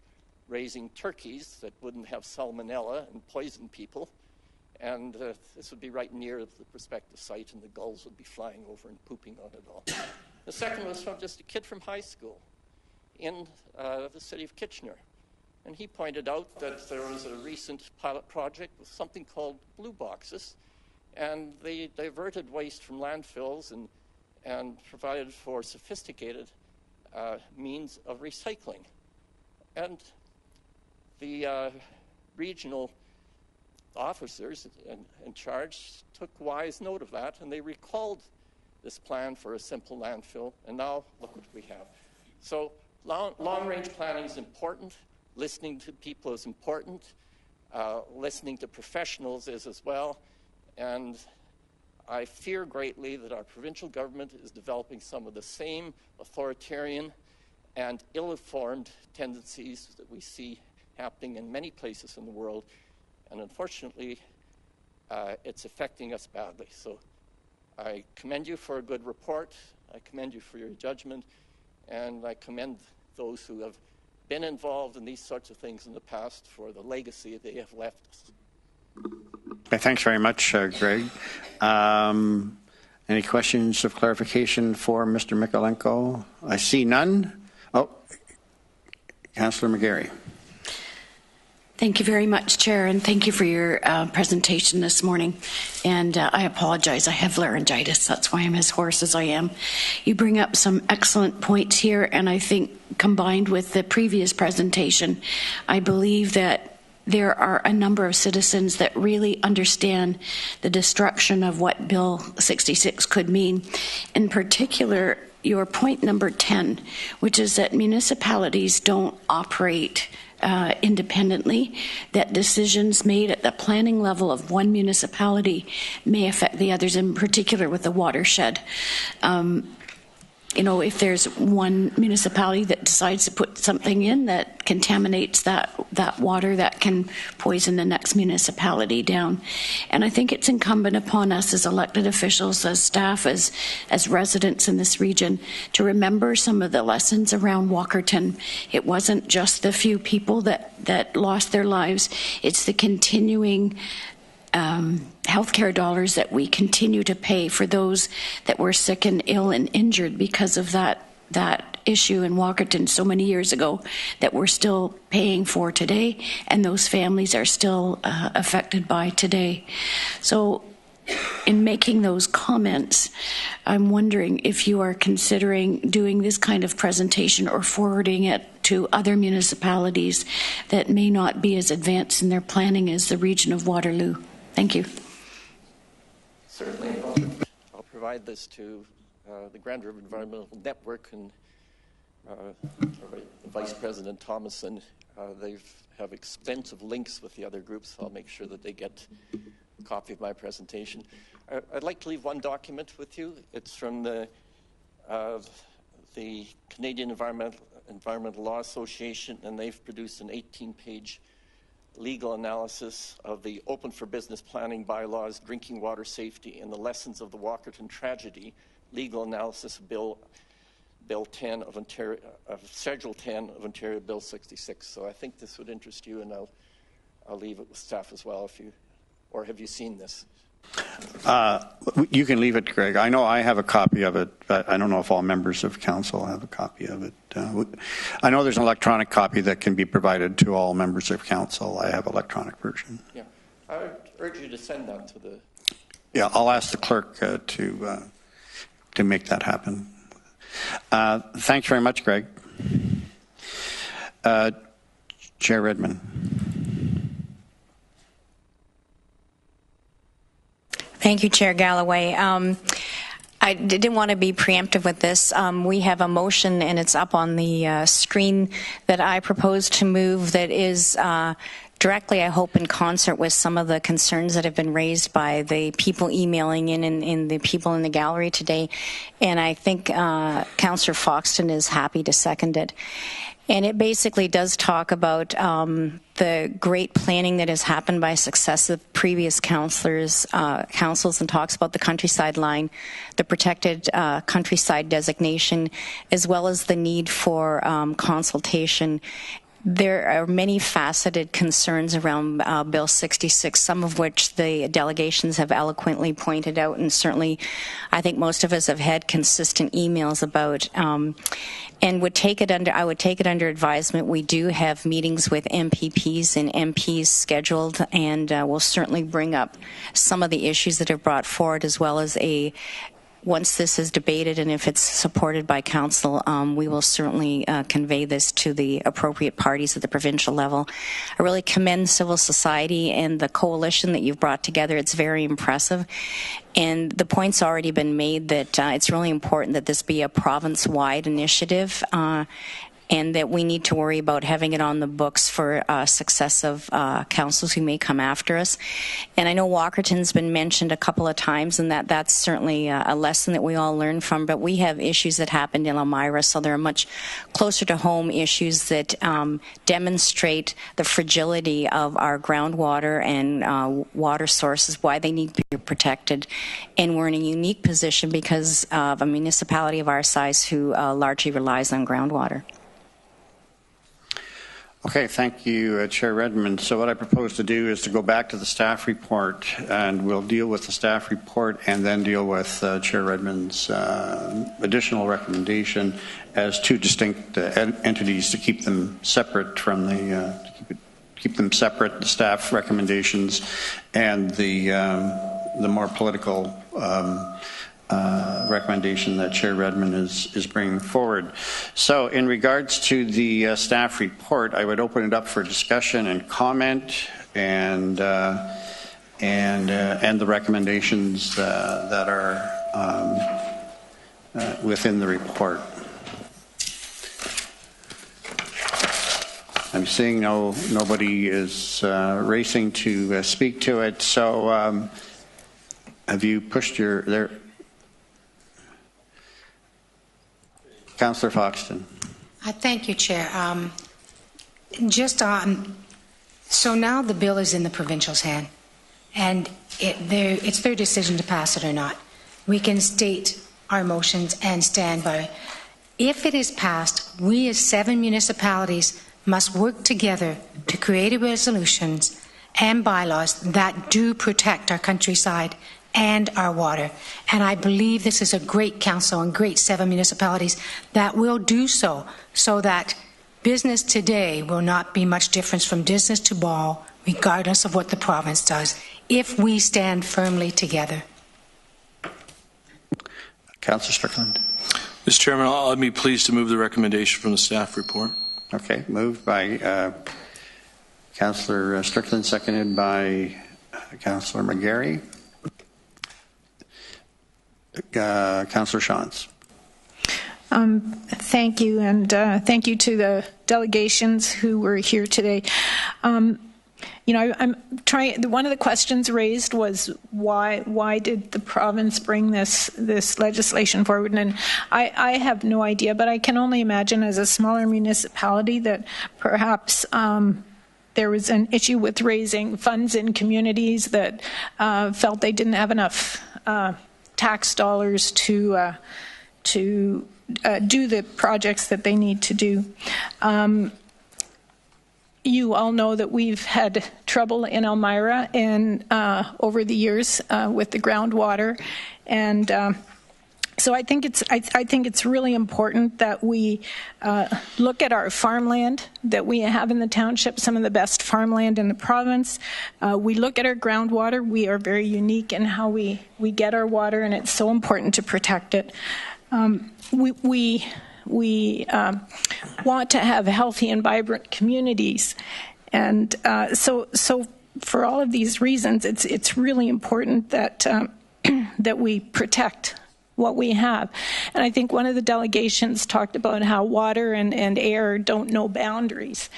raising turkeys that wouldn't have salmonella and poison people. And this would be right near the prospective site, and the gulls would be flying over and pooping on it all. The second was from just a kid from high school in the city of Kitchener. And he pointed out that there was a recent pilot project with something called blue boxes, and they diverted waste from landfills and provided for sophisticated means of recycling. And the regional officers in charge took wise note of that, and they recalled this plan for a simple landfill, and now look what we have. So long-range planning is important. Listening to people is important. Listening to professionals is as well. And I fear greatly that our provincial government is developing some of the same authoritarian and ill-informed tendencies that we see happening in many places in the world. And unfortunately, it's affecting us badly. So I commend you for a good report. I commend you for your judgment. And I commend those who have been involved in these sorts of things in the past for the legacy they have left us. Okay, thanks very much, Greg. Any questions of clarification for Mr. Mikolenko? I see none. Oh, Councillor McGarry. Thank you very much, Chair, and thank you for your presentation this morning. And I apologize, I have laryngitis. That's why I'm as hoarse as I am. You bring up some excellent points here, and I think combined with the previous presentation, I believe that there are a number of citizens that really understand the destruction of what Bill 66 could mean. In particular, your point number 10, which is that municipalities don't operate independently, that decisions made at the planning level of one municipality may affect the others, in particular with the watershed. You know, if there's one municipality that decides to put something in that contaminates that water, that can poison the next municipality down. And I think it's incumbent upon us as elected officials, as staff, as residents in this region, to remember some of the lessons around Walkerton. It wasn't just the few people that lost their lives. It's the continuing healthcare dollars that we continue to pay for those that were sick and ill and injured because of that issue in Walkerton so many years ago that we're still paying for today, and those families are still affected by today. So in making those comments, I'm wondering if you are considering doing this kind of presentation or forwarding it to other municipalities that may not be as advanced in their planning as the region of Waterloo. Thank you. Certainly, I'll provide this to the Grand River Environmental Network and Vice President Thomason. They have extensive links with the other groups. I'll make sure that they get a copy of my presentation. I'd like to leave one document with you. It's from the Canadian Environmental Law Association, and they've produced an 18-page legal analysis of the Open for Business Planning bylaws, drinking water safety, and the lessons of the Walkerton tragedy. Legal analysis of Bill 10 of Ontario, Schedule 10 of Ontario Bill 66. So I think this would interest you, and I'll leave it with staff as well. If you, or have you seen this? You can leave it, Greg. I know I have a copy of it, but I don't know if all members of council have a copy of it. I know there's an electronic copy that can be provided to all members of council. I have an electronic version. Yeah, I would urge you to send that to the... Yeah, I'll ask the clerk to make that happen. Thanks very much, Greg. Chair Redmond. Thank you, Chair Galloway. I didn't want to be preemptive with this. We have a motion, and it's up on the screen, that I propose to move that is directly, I hope, in concert with some of the concerns that have been raised by the people emailing in and the people in the gallery today. And I think Councillor Foxton is happy to second it. And it basically does talk about the great planning that has happened by successive previous councils, and talks about the countryside line, the protected countryside designation, as well as the need for consultation There are many faceted concerns around Bill 66, some of which the delegations have eloquently pointed out, and certainly I think most of us have had consistent emails about, and would take it under, I would take it under advisement. We do have meetings with MPPs and MPs scheduled, and we'll certainly bring up some of the issues that are brought forward, as well as once this is debated and if it's supported by council, we will certainly convey this to the appropriate parties at the provincial level. I really commend civil society and the coalition that you've brought together. It's very impressive. And the point's already been made that it's really important that this be a province-wide initiative, and that we need to worry about having it on the books for successive councils who may come after us. And I know Walkerton's been mentioned a couple of times, and that's certainly a lesson that we all learn from, but we have issues that happened in Elmira, so there are much closer to home issues that demonstrate the fragility of our groundwater and water sources, why they need to be protected. And we're in a unique position because of a municipality of our size who largely relies on groundwater. Okay, thank you, Chair Redmond. So what I propose to do is to go back to the staff report, and we'll deal with the staff report and then deal with Chair Redmond's additional recommendation as two distinct entities, to keep them separate from the keep them separate, the staff recommendations and the more political recommendation that Chair Redmond is bringing forward. So in regards to the staff report, I would open it up for discussion and comment, and the recommendations that are within the report. I'm seeing nobody is racing to speak to it. So have you pushed your there? Councillor Foxton. Thank you, Chair. So now the bill is in the provincial's hand, and it's their decision to pass it or not. We can state our motions and stand by it. If it is passed, we as 7 municipalities must work together to create resolutions and bylaws that do protect our countryside and our water. And I believe this is a great council and great 7 municipalities that will do so that business today will not be much difference from business tomorrow, regardless of what the province does, if we stand firmly together. Councillor Strickland. Mr. Chairman, I'll be pleased to move the recommendation from the staff report. Okay, moved by Councillor Strickland, seconded by Councillor McGarry. Councillor Shantz. Thank you, and thank you to the delegations who were here today. You know, I'm trying. One of the questions raised was why did the province bring this legislation forward? And I have no idea, but I can only imagine as a smaller municipality that perhaps there was an issue with raising funds in communities that felt they didn't have enough tax dollars to do the projects that they need to do. You all know that we've had trouble in Elmira and over the years with the groundwater, and so I think it's really important that we look at our farmland that we have in the township, some of the best farmland in the province. We look at our groundwater. We are very unique in how we get our water, and it's so important to protect it. We want to have healthy and vibrant communities, and so for all of these reasons, it's really important that that we protect what we have. And I think one of the delegations talked about how water and air don't know boundaries.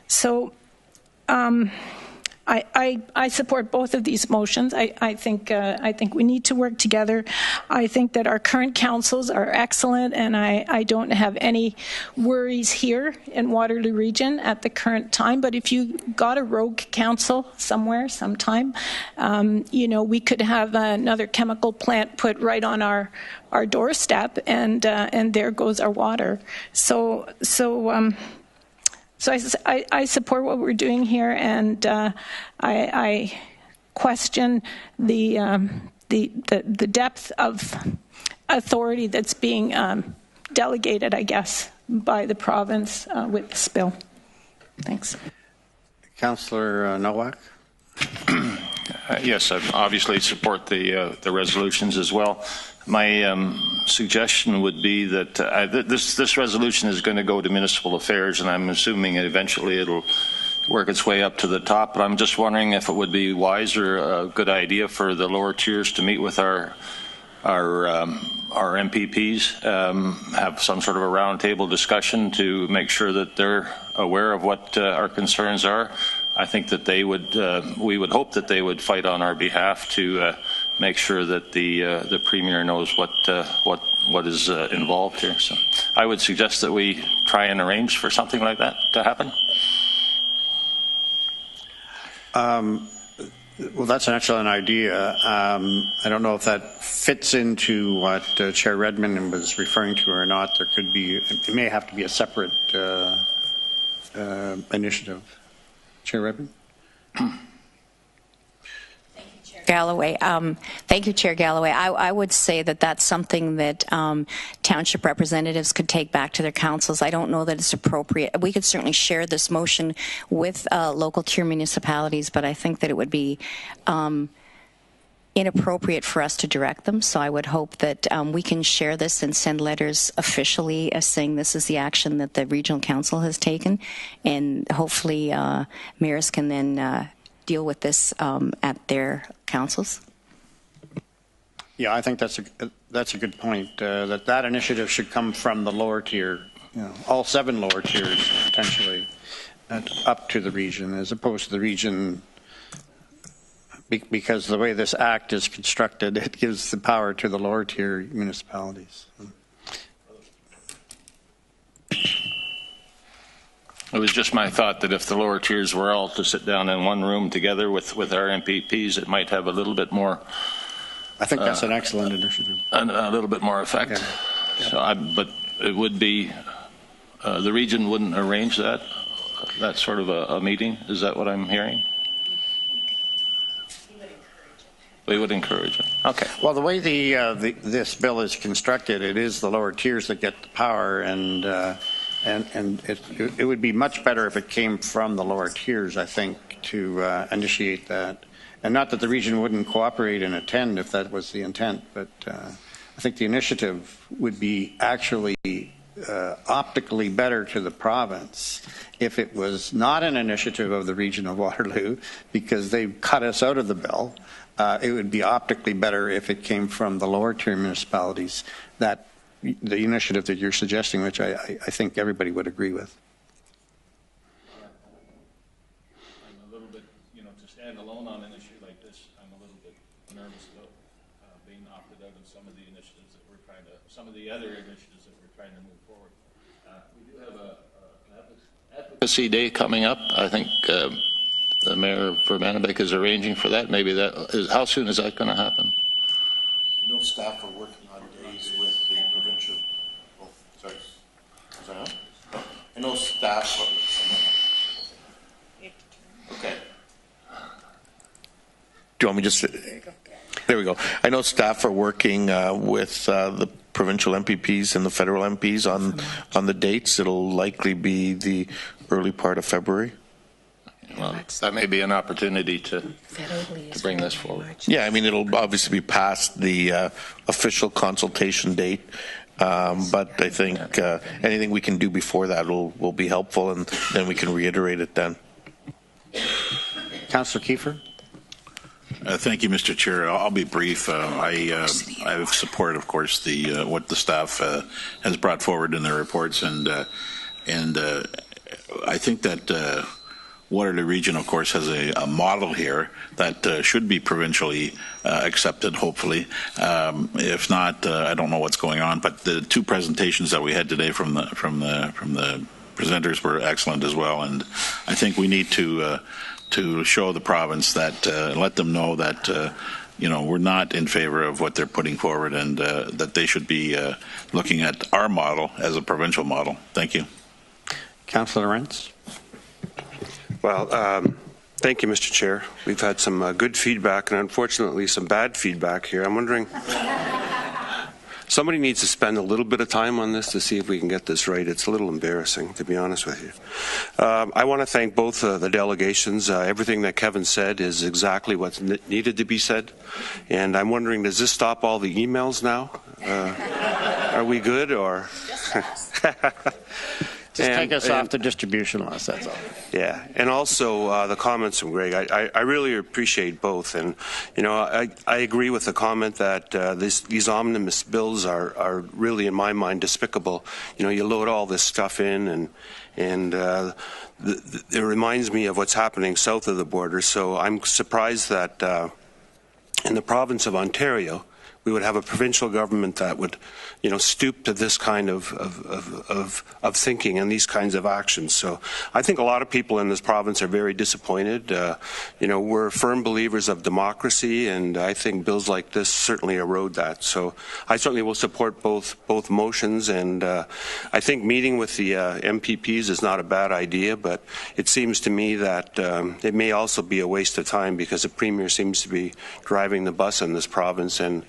So I support both of these motions. I think we need to work together. I think that our current councils are excellent, and I don't have any worries here in Waterloo Region at the current time. But if you got a rogue council somewhere, sometime, you know, we could have another chemical plant put right on our doorstep, and there goes our water. So So I support what we're doing here, and I question the depth of authority that's being delegated, I guess, by the province with this bill. Thanks. Councillor Nowak? Yes, I obviously support the resolutions as well. My suggestion would be that this resolution is going to go to municipal affairs, and I'm assuming eventually it'll work its way up to the top. But I'm just wondering if it would be wise or a good idea for the lower tiers to meet with our MPPs, have some sort of a roundtable discussion to make sure that they're aware of what our concerns are. I think that they would, we would hope that they would fight on our behalf to make sure that the Premier knows what is involved here. So I would suggest that we try and arrange for something like that to happen. Well, that's an excellent idea. I don't know if that fits into what Chair Redmond was referring to or not. There could be, it may have to be a separate initiative. Chair Redmond? Galloway. Thank you, Chair Galloway. I would say that that's something that township representatives could take back to their councils. I don't know that it's appropriate. We could certainly share this motion with local tier municipalities, but I think that it would be inappropriate for us to direct them. So I would hope that we can share this and send letters officially saying this is the action that the regional council has taken, and hopefully mayors can then deal with this at their councils. Yeah, I think that's a good point. That initiative should come from the lower tier, all 7 lower tiers potentially, up to the region, as opposed to the region. Because the way this act is constructed, it gives the power to the lower tier municipalities. It was just my thought that if the lower tiers were all to sit down in one room together with our MPPs, it might have a little bit more. I think that's an excellent initiative. A little bit more effect. Yeah. Yeah. So but it would be, the region wouldn't arrange that sort of a meeting. Is that what I'm hearing? We would encourage it. Okay. Well, the way this bill is constructed, it is the lower tiers that get the power, and it would be much better if it came from the lower tiers, I think, to initiate that. And not that the region wouldn't cooperate and attend if that was the intent, but I think the initiative would be actually optically better to the province if it was not an initiative of the region of Waterloo, because they've cut us out of the bill. It would be optically better if it came from the lower tier municipalities, that the initiative that you're suggesting, which I think everybody would agree with. I'm a little bit, to stand alone on an issue like this, I'm a little bit nervous about being opted out of some of the initiatives that we're trying to, some of the other initiatives that we're trying to move forward. We do have an advocacy day coming up. I think the mayor for Manabec is arranging for that. Maybe that is, how soon is that going to happen? I know staff are working on days with the provincial. Oh, sorry. Is that on? I know staff. Okay. Do you want me just? There we go. I know staff are working with the provincial MPPs and the federal MPs on the dates. It'll likely be the early part of February. Well, that may be an opportunity to bring this forward. Yeah, I mean, it'll obviously be past the official consultation date, but I think anything we can do before that will be helpful, and then we can reiterate it then. Councillor Kiefer? Thank you, Mr. Chair. I'll be brief. I support, of course, what the staff has brought forward in their reports, and I think that Waterloo Region, of course, has a model here that should be provincially accepted, hopefully. If not, I don't know what's going on. But the 2 presentations that we had today from the presenters were excellent as well, and I think we need to show the province that, let them know that we're not in favor of what they're putting forward, and that they should be looking at our model as a provincial model. Thank you. Councillor Rentz. Well, thank you, Mr. Chair. We've had some good feedback and unfortunately some bad feedback here. I'm wondering, somebody needs to spend a little bit of time on this to see if we can get this right. It's a little embarrassing, to be honest with you. I want to thank both the delegations. Everything that Kevin said is exactly what's needed to be said. And I'm wondering, does this stop all the emails now? Are we good, or? Just take us off the distribution list, that's all. Yeah, and also the comments from Greg. I really appreciate both, and I agree with the comment that these omnibus bills are really, in my mind, despicable. You load all this stuff in, and it reminds me of what's happening south of the border. So I'm surprised that in the province of Ontario, we would have a provincial government that would, stoop to this kind of thinking and these kinds of actions. So I think a lot of people in this province are very disappointed. We're firm believers of democracy, and I think bills like this certainly erode that. So I certainly will support both motions, and I think meeting with the MPPs is not a bad idea, but it seems to me that it may also be a waste of time because the Premier seems to be driving the bus in this province, and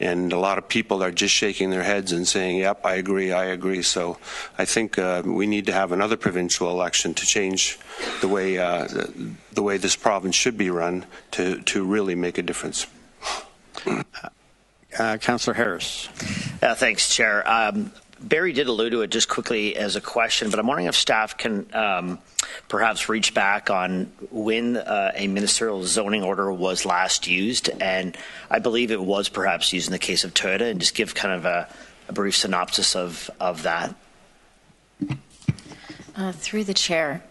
a lot of people are just shaking their heads and saying, yep, I agree. So I think we need to have another provincial election to change the way this province should be run to really make a difference. Councillor Harris. Thanks, Chair. Barry did allude to it just quickly as a question, but I'm wondering if staff can perhaps reach back on when a ministerial zoning order was last used, and I believe it was perhaps used in the case of Toyota, and just give kind of a brief synopsis of that. Through the chair,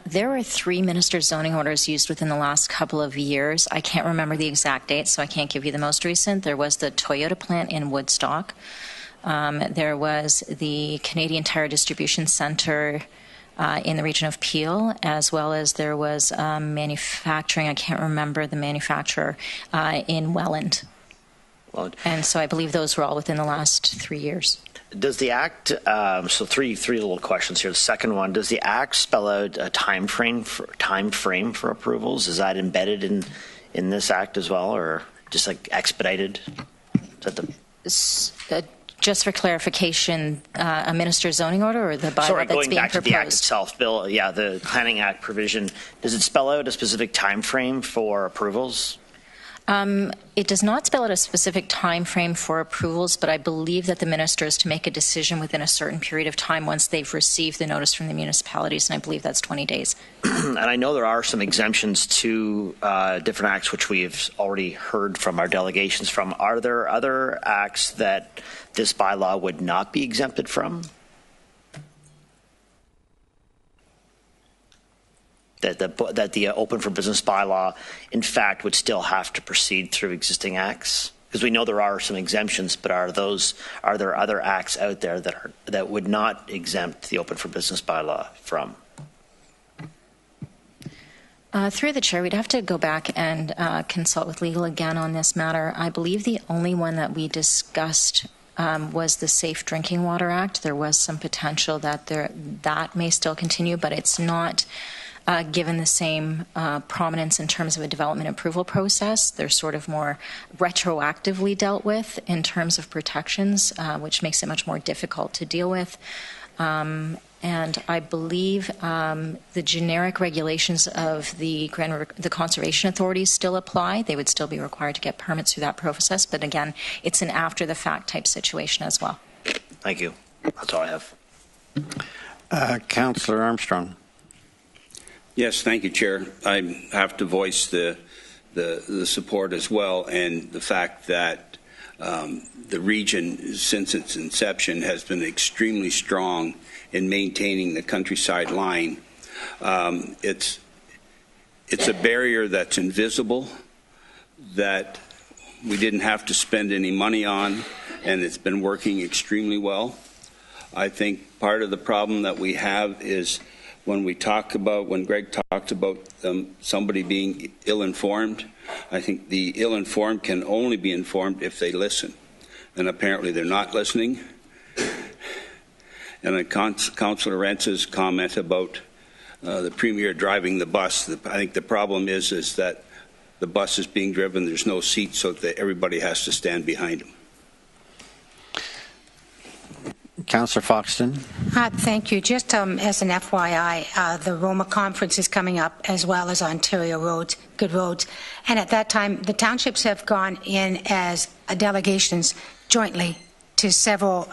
there were 3 minister's zoning orders used within the last couple of years. I can't remember the exact date, so I can't give you the most recent. There was the Toyota plant in Woodstock. There was the Canadian Tire Distribution Centre in the region of Peel, as well as there was manufacturing, I can't remember the manufacturer, in Welland. And so I believe those were all within the last 3 years. Does the Act, so three little questions here. The second one, does the Act spell out a time frame for approvals? Is that embedded in this Act as well, or just like expedited? Is that the... Just for clarification, a minister's zoning order or the bylaw that's being proposed? Sorry, going back to the Act itself, Bill, the Planning Act provision, does it spell out a specific time frame for approvals? It does not spell out a specific time frame for approvals, but I believe that the minister is to make a decision within a certain period of time once they've received the notice from the municipalities, and I believe that's 20 days. And I know there are some exemptions to different acts, which we've already heard from our delegations from. Are there other acts that this bylaw would not be exempted from? That the Open for Business bylaw, in fact, would still have to proceed through existing acts? Because we know there are some exemptions, but are there other acts out there that would not exempt the Open for Business bylaw from? Through the chair, we'd have to go back and consult with legal again on this matter. I believe the only one that we discussed was the Safe Drinking Water Act. There was some potential that that may still continue, but it's not given the same prominence in terms of a development approval process. They're sort of more retroactively dealt with in terms of protections, which makes it much more difficult to deal with. And I believe the generic regulations of the Conservation Authorities still apply. They would still be required to get permits through that process. But again, it's an after-the-fact type situation as well. Thank you. That's all I have. Councillor Armstrong. Yes, thank you, Chair. I have to voice the support as well, and the fact that the region, since its inception, has been extremely strong in maintaining the countryside line. It's a barrier that's invisible, that we didn't have to spend any money on, and it's been working extremely well. I think part of the problem that we have is when Greg talked about somebody being ill-informed, I think the ill-informed can only be informed if they listen. And apparently they're not listening. And on Councillor Rentz's comment about the Premier driving the bus, I think the problem is that the bus is being driven, there's no seat, so that everybody has to stand behind him. Councillor Foxton. Thank you. Just as an FYI, the Roma conference is coming up, as well as Ontario Roads, Good Roads. And at that time, the townships have gone in as delegations jointly to several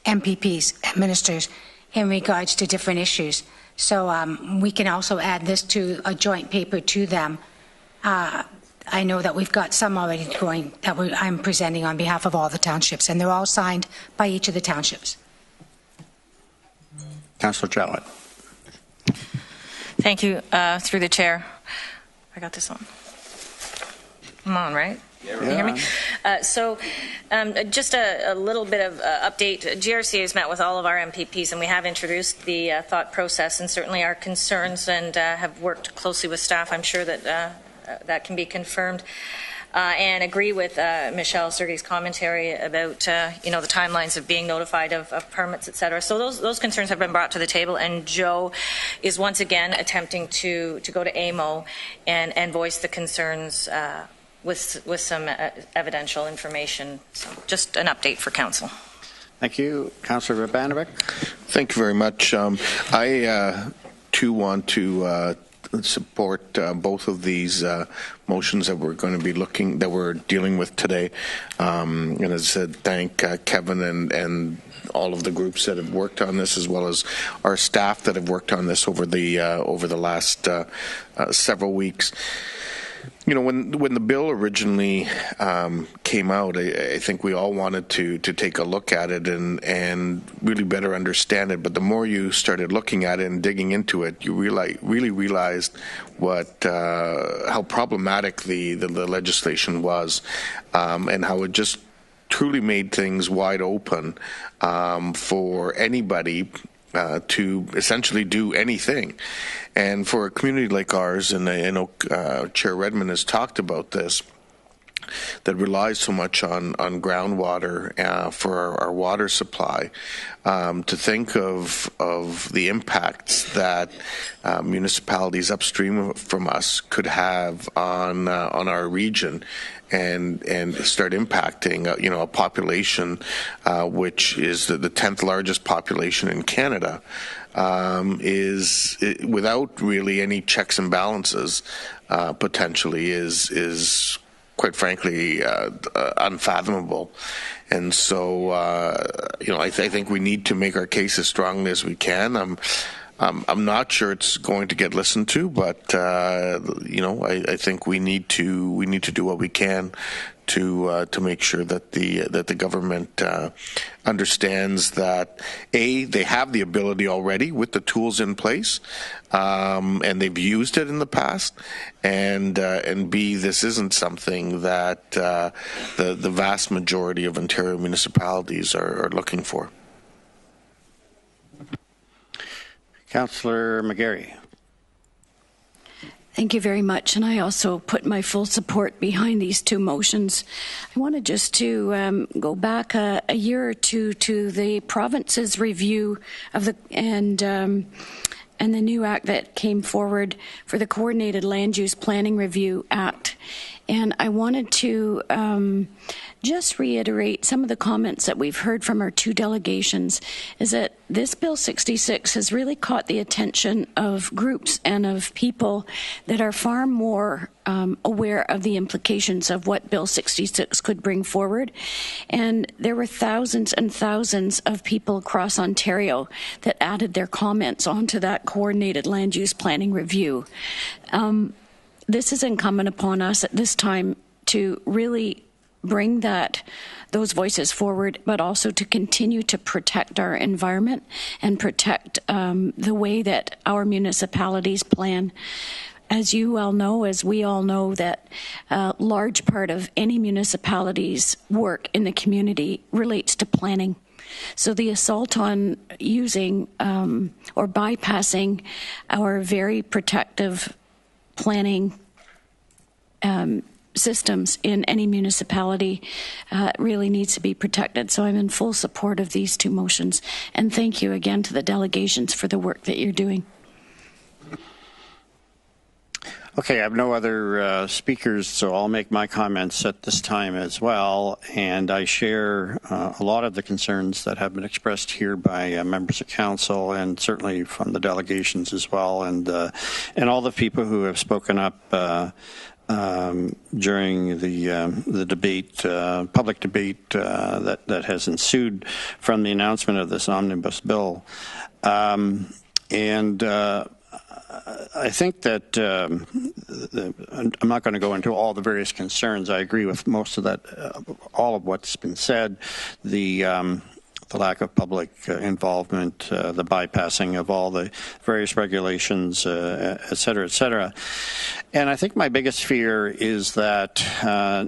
MPPs, ministers, in regards to different issues. So we can also add this to a joint paper to them. I know that we've got some already going that I'm presenting on behalf of all the townships, and they're all signed by each of the townships. Councillor Jowett. Thank you. Through the chair. I got this on. I'm on, right? Yeah, can you hear me? Just a little bit of update. GRC has met with all of our MPPs, and we have introduced the thought process and certainly our concerns, and have worked closely with staff. I'm sure that that can be confirmed, and agree with Michelle Sergey's commentary about the timelines of being notified of permits, etc. So those concerns have been brought to the table, and Joe is once again attempting to go to AMO and voice the concerns with some evidential information. So just an update for council. Thank you. Councillor Rabanovic. Thank you very much. I too want to support both of these motions that we're going to be that we're dealing with today. And as I said, thank Kevin and all of the groups that have worked on this, as well as our staff that have worked on this over the last several weeks. When the bill originally came out, I think we all wanted to take a look at it and really better understand it. But the more you started looking at it and digging into it, you really realized how problematic the legislation was, and how it just truly made things wide open for anybody to essentially do anything. And for a community like ours, and I know Chair Redmond has talked about this, that relies so much on groundwater for our water supply, to think of the impacts that municipalities upstream from us could have on our region, and start impacting a population which is the 10th largest population in Canada, is without really any checks and balances, potentially is quite frankly unfathomable. And so I think we need to make our case as strongly as we can. I'm not sure it's going to get listened to, but I think we need to do what we can to make sure that the government understands that they have the ability already with the tools in place, and they've used it in the past, and B, this isn't something that the vast majority of Ontario municipalities are looking for. Councillor McGarry. Thank you very much, and I also put my full support behind these two motions. I wanted just to go back a year or two to the province's review of and the new act that came forward for the Coordinated Land Use Planning Review Act. And I wanted to just reiterate some of the comments that we've heard from our two delegations, is that this Bill 66 has really caught the attention of groups and of people that are far more aware of the implications of what Bill 66 could bring forward. And there were thousands and thousands of people across Ontario that added their comments onto that Coordinated Land Use Planning Review. This is incumbent upon us at this time to really bring those voices forward, but also to continue to protect our environment and protect the way that our municipalities plan. As you well know, as we all know, that a large part of any municipality's work in the community relates to planning. So the assault on using or bypassing our very protective planning systems in any municipality really needs to be protected. So I'm in full support of these two motions. And thank you again to the delegations for the work that you're doing. Okay, I have no other speakers, so I'll make my comments at this time as well. And I share a lot of the concerns that have been expressed here by members of council, and certainly from the delegations as well, and all the people who have spoken up during the debate, public debate that has ensued from the announcement of this omnibus bill. I think that I'm not going to go into all the various concerns. I agree with most of that, all of what's been said. The lack of public involvement, the bypassing of all the various regulations, et cetera, et cetera. And I think my biggest fear is that,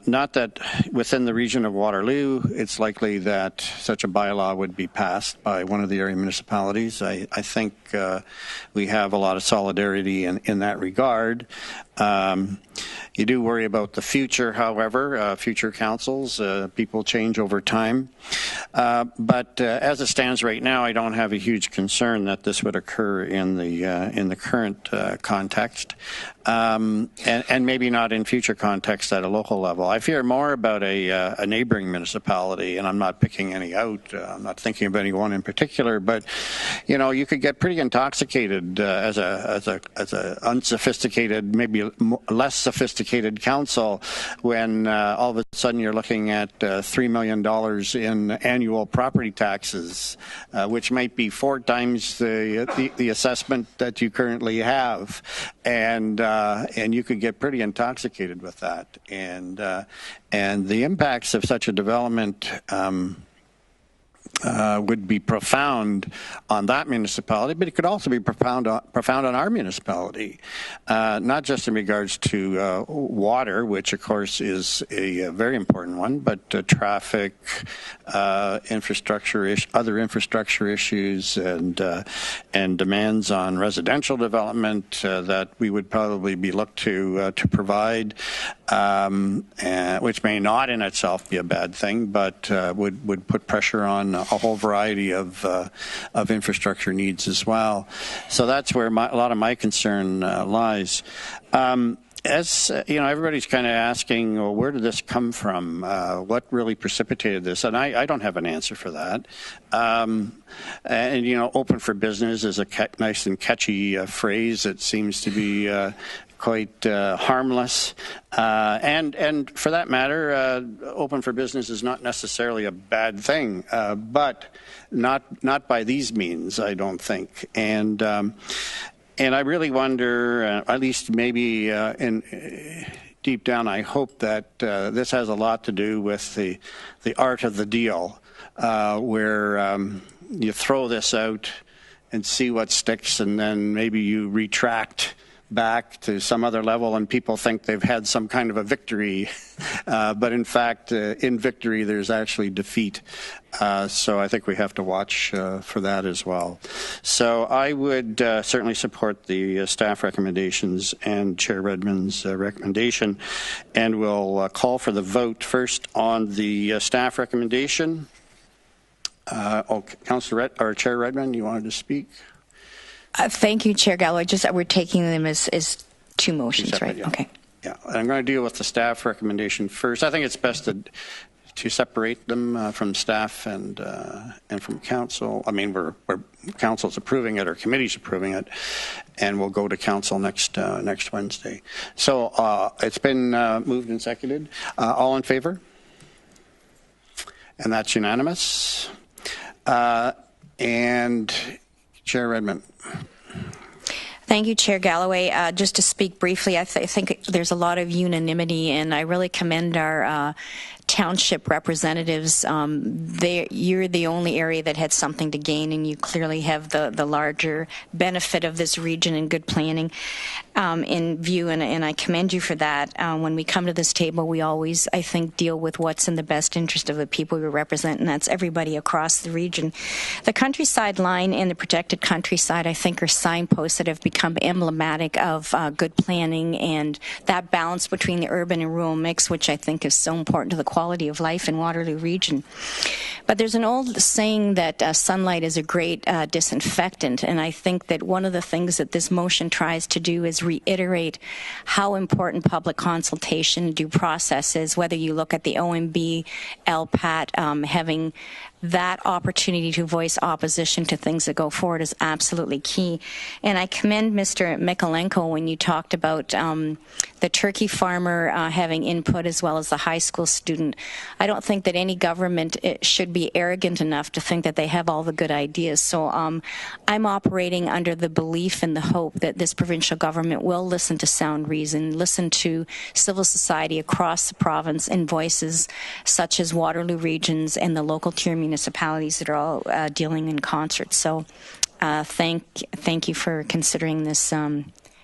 not that within the region of Waterloo, it's likely that such a bylaw would be passed by one of the area municipalities. I think we have a lot of solidarity in that regard. You do worry about the future, however, future councils. People change over time. But as it stands right now, I don't have a huge concern that this would occur in the current context, and maybe not in future context at a local level. I fear more about a neighboring municipality, and I'm not picking any out. I'm not thinking of any one in particular, but you could get pretty intoxicated as a unsophisticated, maybe less sophisticated council when all of a sudden you're looking at $3 million in annual property taxes, which might be 4 times the assessment that you currently have, and you could get pretty intoxicated with that, and the impacts of such a development would be profound on that municipality, but it could also be profound on our municipality, not just in regards to water, which of course is a very important one, but traffic, infrastructure, other infrastructure issues, and demands on residential development that we would probably be looked to provide, which may not in itself be a bad thing, but would put pressure on a whole variety of infrastructure needs as well. So that's where a lot of my concern lies. As everybody's kind of asking, well, where did this come from? What really precipitated this? And I don't have an answer for that. Open for business is a nice and catchy phrase that seems to be quite harmless, and for that matter, open for business is not necessarily a bad thing, but not by these means, I don't think. And I really wonder, at least maybe deep down, I hope that this has a lot to do with the art of the deal, where you throw this out and see what sticks, and then maybe you retract back to some other level and people think they've had some kind of a victory, but in fact in victory there's actually defeat, so I think we have to watch for that as well. So I would certainly support the staff recommendations and Chair Redmond's recommendation, and we'll call for the vote first on the staff recommendation. Councillor or Chair Redmond, you wanted to speak? Thank you, Chair Galloway. We're taking them as two motions, separate, right? yeah. Okay. Yeah, I'm going to deal with the staff recommendation first. I think it's best to separate them from staff and from council. I mean, we're council's approving it or committee's approving it, and we'll go to council next Wednesday. So it's been moved and seconded. All in favor? And that's unanimous. And Chair Redmond. Thank you, Chair Galloway. Just to speak briefly, I think there's a lot of unanimity, and I really commend our township representatives, you're the only area that had something to gain, and you clearly have the larger benefit of this region and good planning in view, and I commend you for that. When we come to this table, we always, I think, deal with what's in the best interest of the people we represent, and that's everybody across the region. The countryside line and the protected countryside, I think, are signposts that have become emblematic of good planning and that balance between the urban and rural mix, which I think is so important to the quality of life in Waterloo region. But there's an old saying that sunlight is a great disinfectant, and I think that one of the things that this motion tries to do is reiterate how important public consultation due process is, whether you look at the OMB, LPAT, having that opportunity to voice opposition to things that go forward is absolutely key. And I commend Mr. Mikolenko when you talked about the turkey farmer having input as well as the high school student. I don't think that any government should be arrogant enough to think that they have all the good ideas. So I'm operating under the belief and the hope that this provincial government will listen to sound reason, listen to civil society across the province and voices such as Waterloo Regions and the local tier municipalities that are all dealing in concert. So thank you for considering this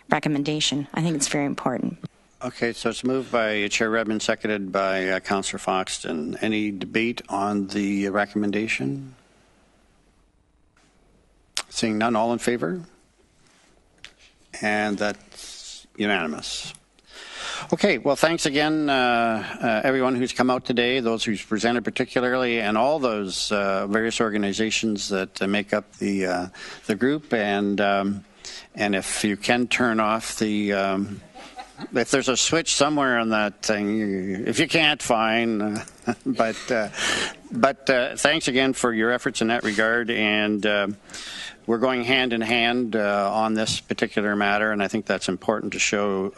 recommendation. I think it's very important. Okay, so it's moved by Chair Redmond, seconded by Councillor Foxton. Any debate on the recommendation? Seeing none, all in favor? And that's unanimous. Okay, well, thanks again, everyone who's come out today, those who's presented particularly, and all those various organizations that make up the group. And if you can turn off the, if there's a switch somewhere on that thing, if you can't, fine. But thanks again for your efforts in that regard. And we're going hand in hand on this particular matter, and I think that's important to show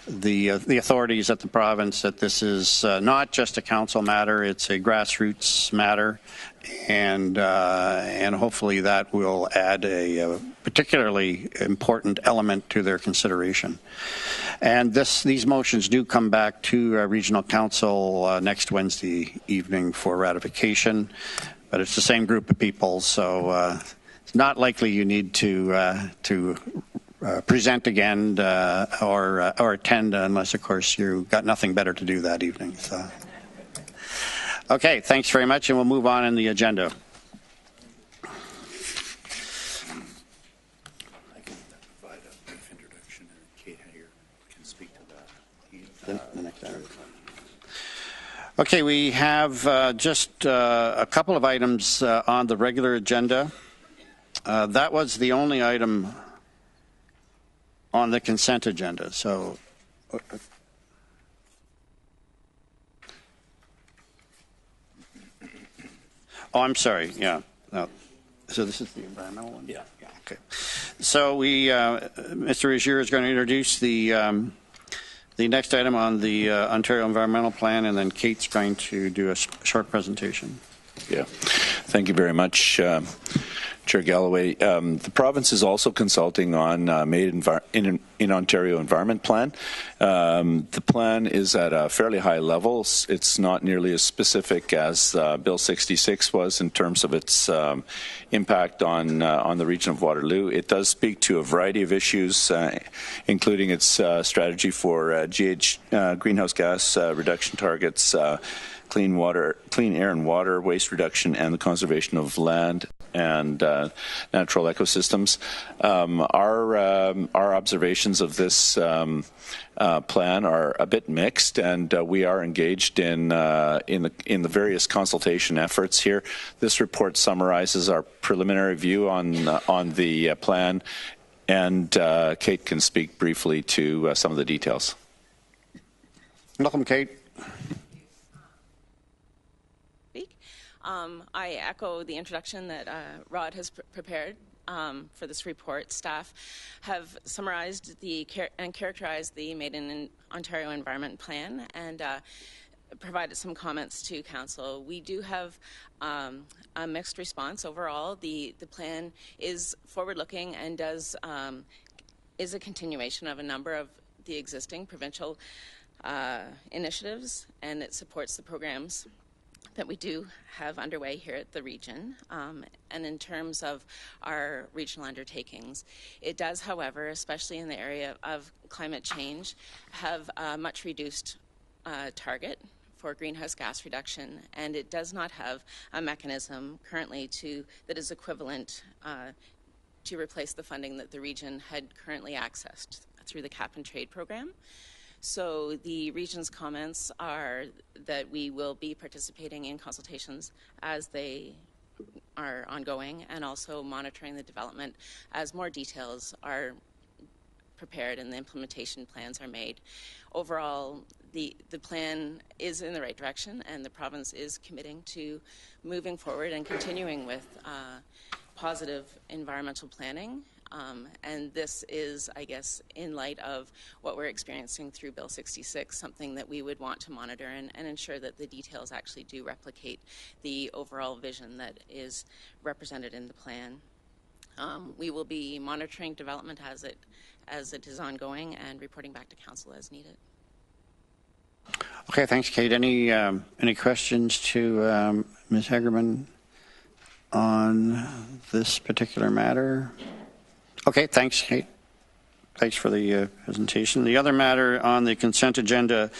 the authorities at the province that this is not just a council matter; it's a grassroots matter, and hopefully that will add a particularly important element to their consideration. And these motions do come back to Regional Council next Wednesday evening for ratification, but it's the same group of people, so. It's not likely you need to present again or attend unless, of course, you've got nothing better to do that evening. So. Okay, thanks very much, and we'll move on in the agenda. The next item. Okay, we have just a couple of items on the regular agenda. That was the only item on the consent agenda. So, oh, I'm sorry. Yeah. No. So this is the environmental one. Yeah. Yeah. Okay. So we, Mr. Rozier is going to introduce the next item on the Ontario Environmental Plan, and then Kate's going to do a short presentation. Yeah. Thank you very much. Chair Galloway, the province is also consulting on Made in Ontario Environment Plan. The plan is at a fairly high level. It's not nearly as specific as Bill 66 was in terms of its impact on the region of Waterloo. It does speak to a variety of issues, including its strategy for greenhouse gas reduction targets, clean air and water, waste reduction, and the conservation of land and natural ecosystems. Our observations of this plan are a bit mixed, and we are engaged in the various consultation efforts here. This report summarizes our preliminary view on the plan, and Kate can speak briefly to some of the details. Welcome, Kate. I echo the introduction that Rod has prepared for this report. Staff have summarized and characterized the Made in Ontario Environment Plan and provided some comments to Council. We do have a mixed response overall. The plan is forward-looking and is a continuation of a number of the existing provincial initiatives, and it supports the programs that we do have underway here at the region. And in terms of our regional undertakings, it does, however, especially in the area of climate change, have a much reduced target for greenhouse gas reduction, and it does not have a mechanism currently that is equivalent to replace the funding that the region had currently accessed through the cap and trade program. So the region's comments are that we will be participating in consultations as they are ongoing, and also monitoring the development as more details are prepared and the implementation plans are made. Overall, the plan is in the right direction, and the province is committing to moving forward and continuing with positive environmental planning. And this is, I guess, in light of what we're experiencing through Bill 66, something that we would want to monitor and ensure that the details actually do replicate the overall vision that is represented in the plan. We will be monitoring development as it is ongoing and reporting back to Council as needed. Okay, thanks, Kate. Any questions to Ms. Hagerman on this particular matter? Okay, thanks, Kate. Thanks for the presentation. The other matter on the consent agenda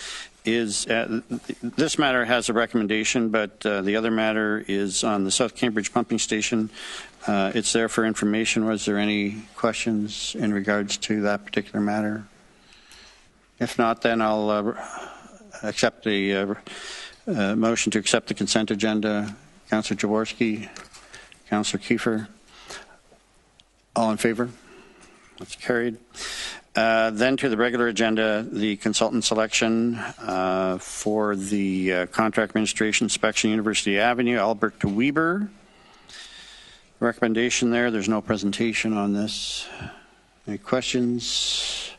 is, this matter has a recommendation, but the other matter is on the South Cambridge pumping station. It's there for information. Was there any questions in regards to that particular matter? If not, then I'll accept the motion to accept the consent agenda. Councillor Jaworski, Councillor Kiefer. All in favor? That's carried. Then to the regular agenda, the consultant selection for the contract administration inspection, University Avenue, Albert de Weber. Recommendation there. There's no presentation on this. Any questions?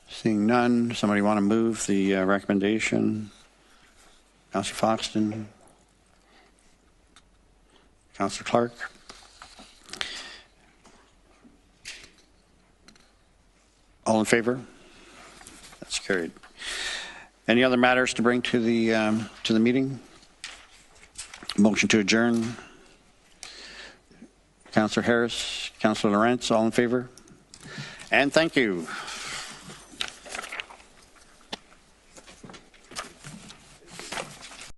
Seeing none. Somebody want to move the recommendation? Councillor Foxton. Councillor Clark. All in favor? That's carried. Any other matters to bring to the meeting? Motion to adjourn. Councillor Harris, Councillor Lawrence, all in favor? And thank you.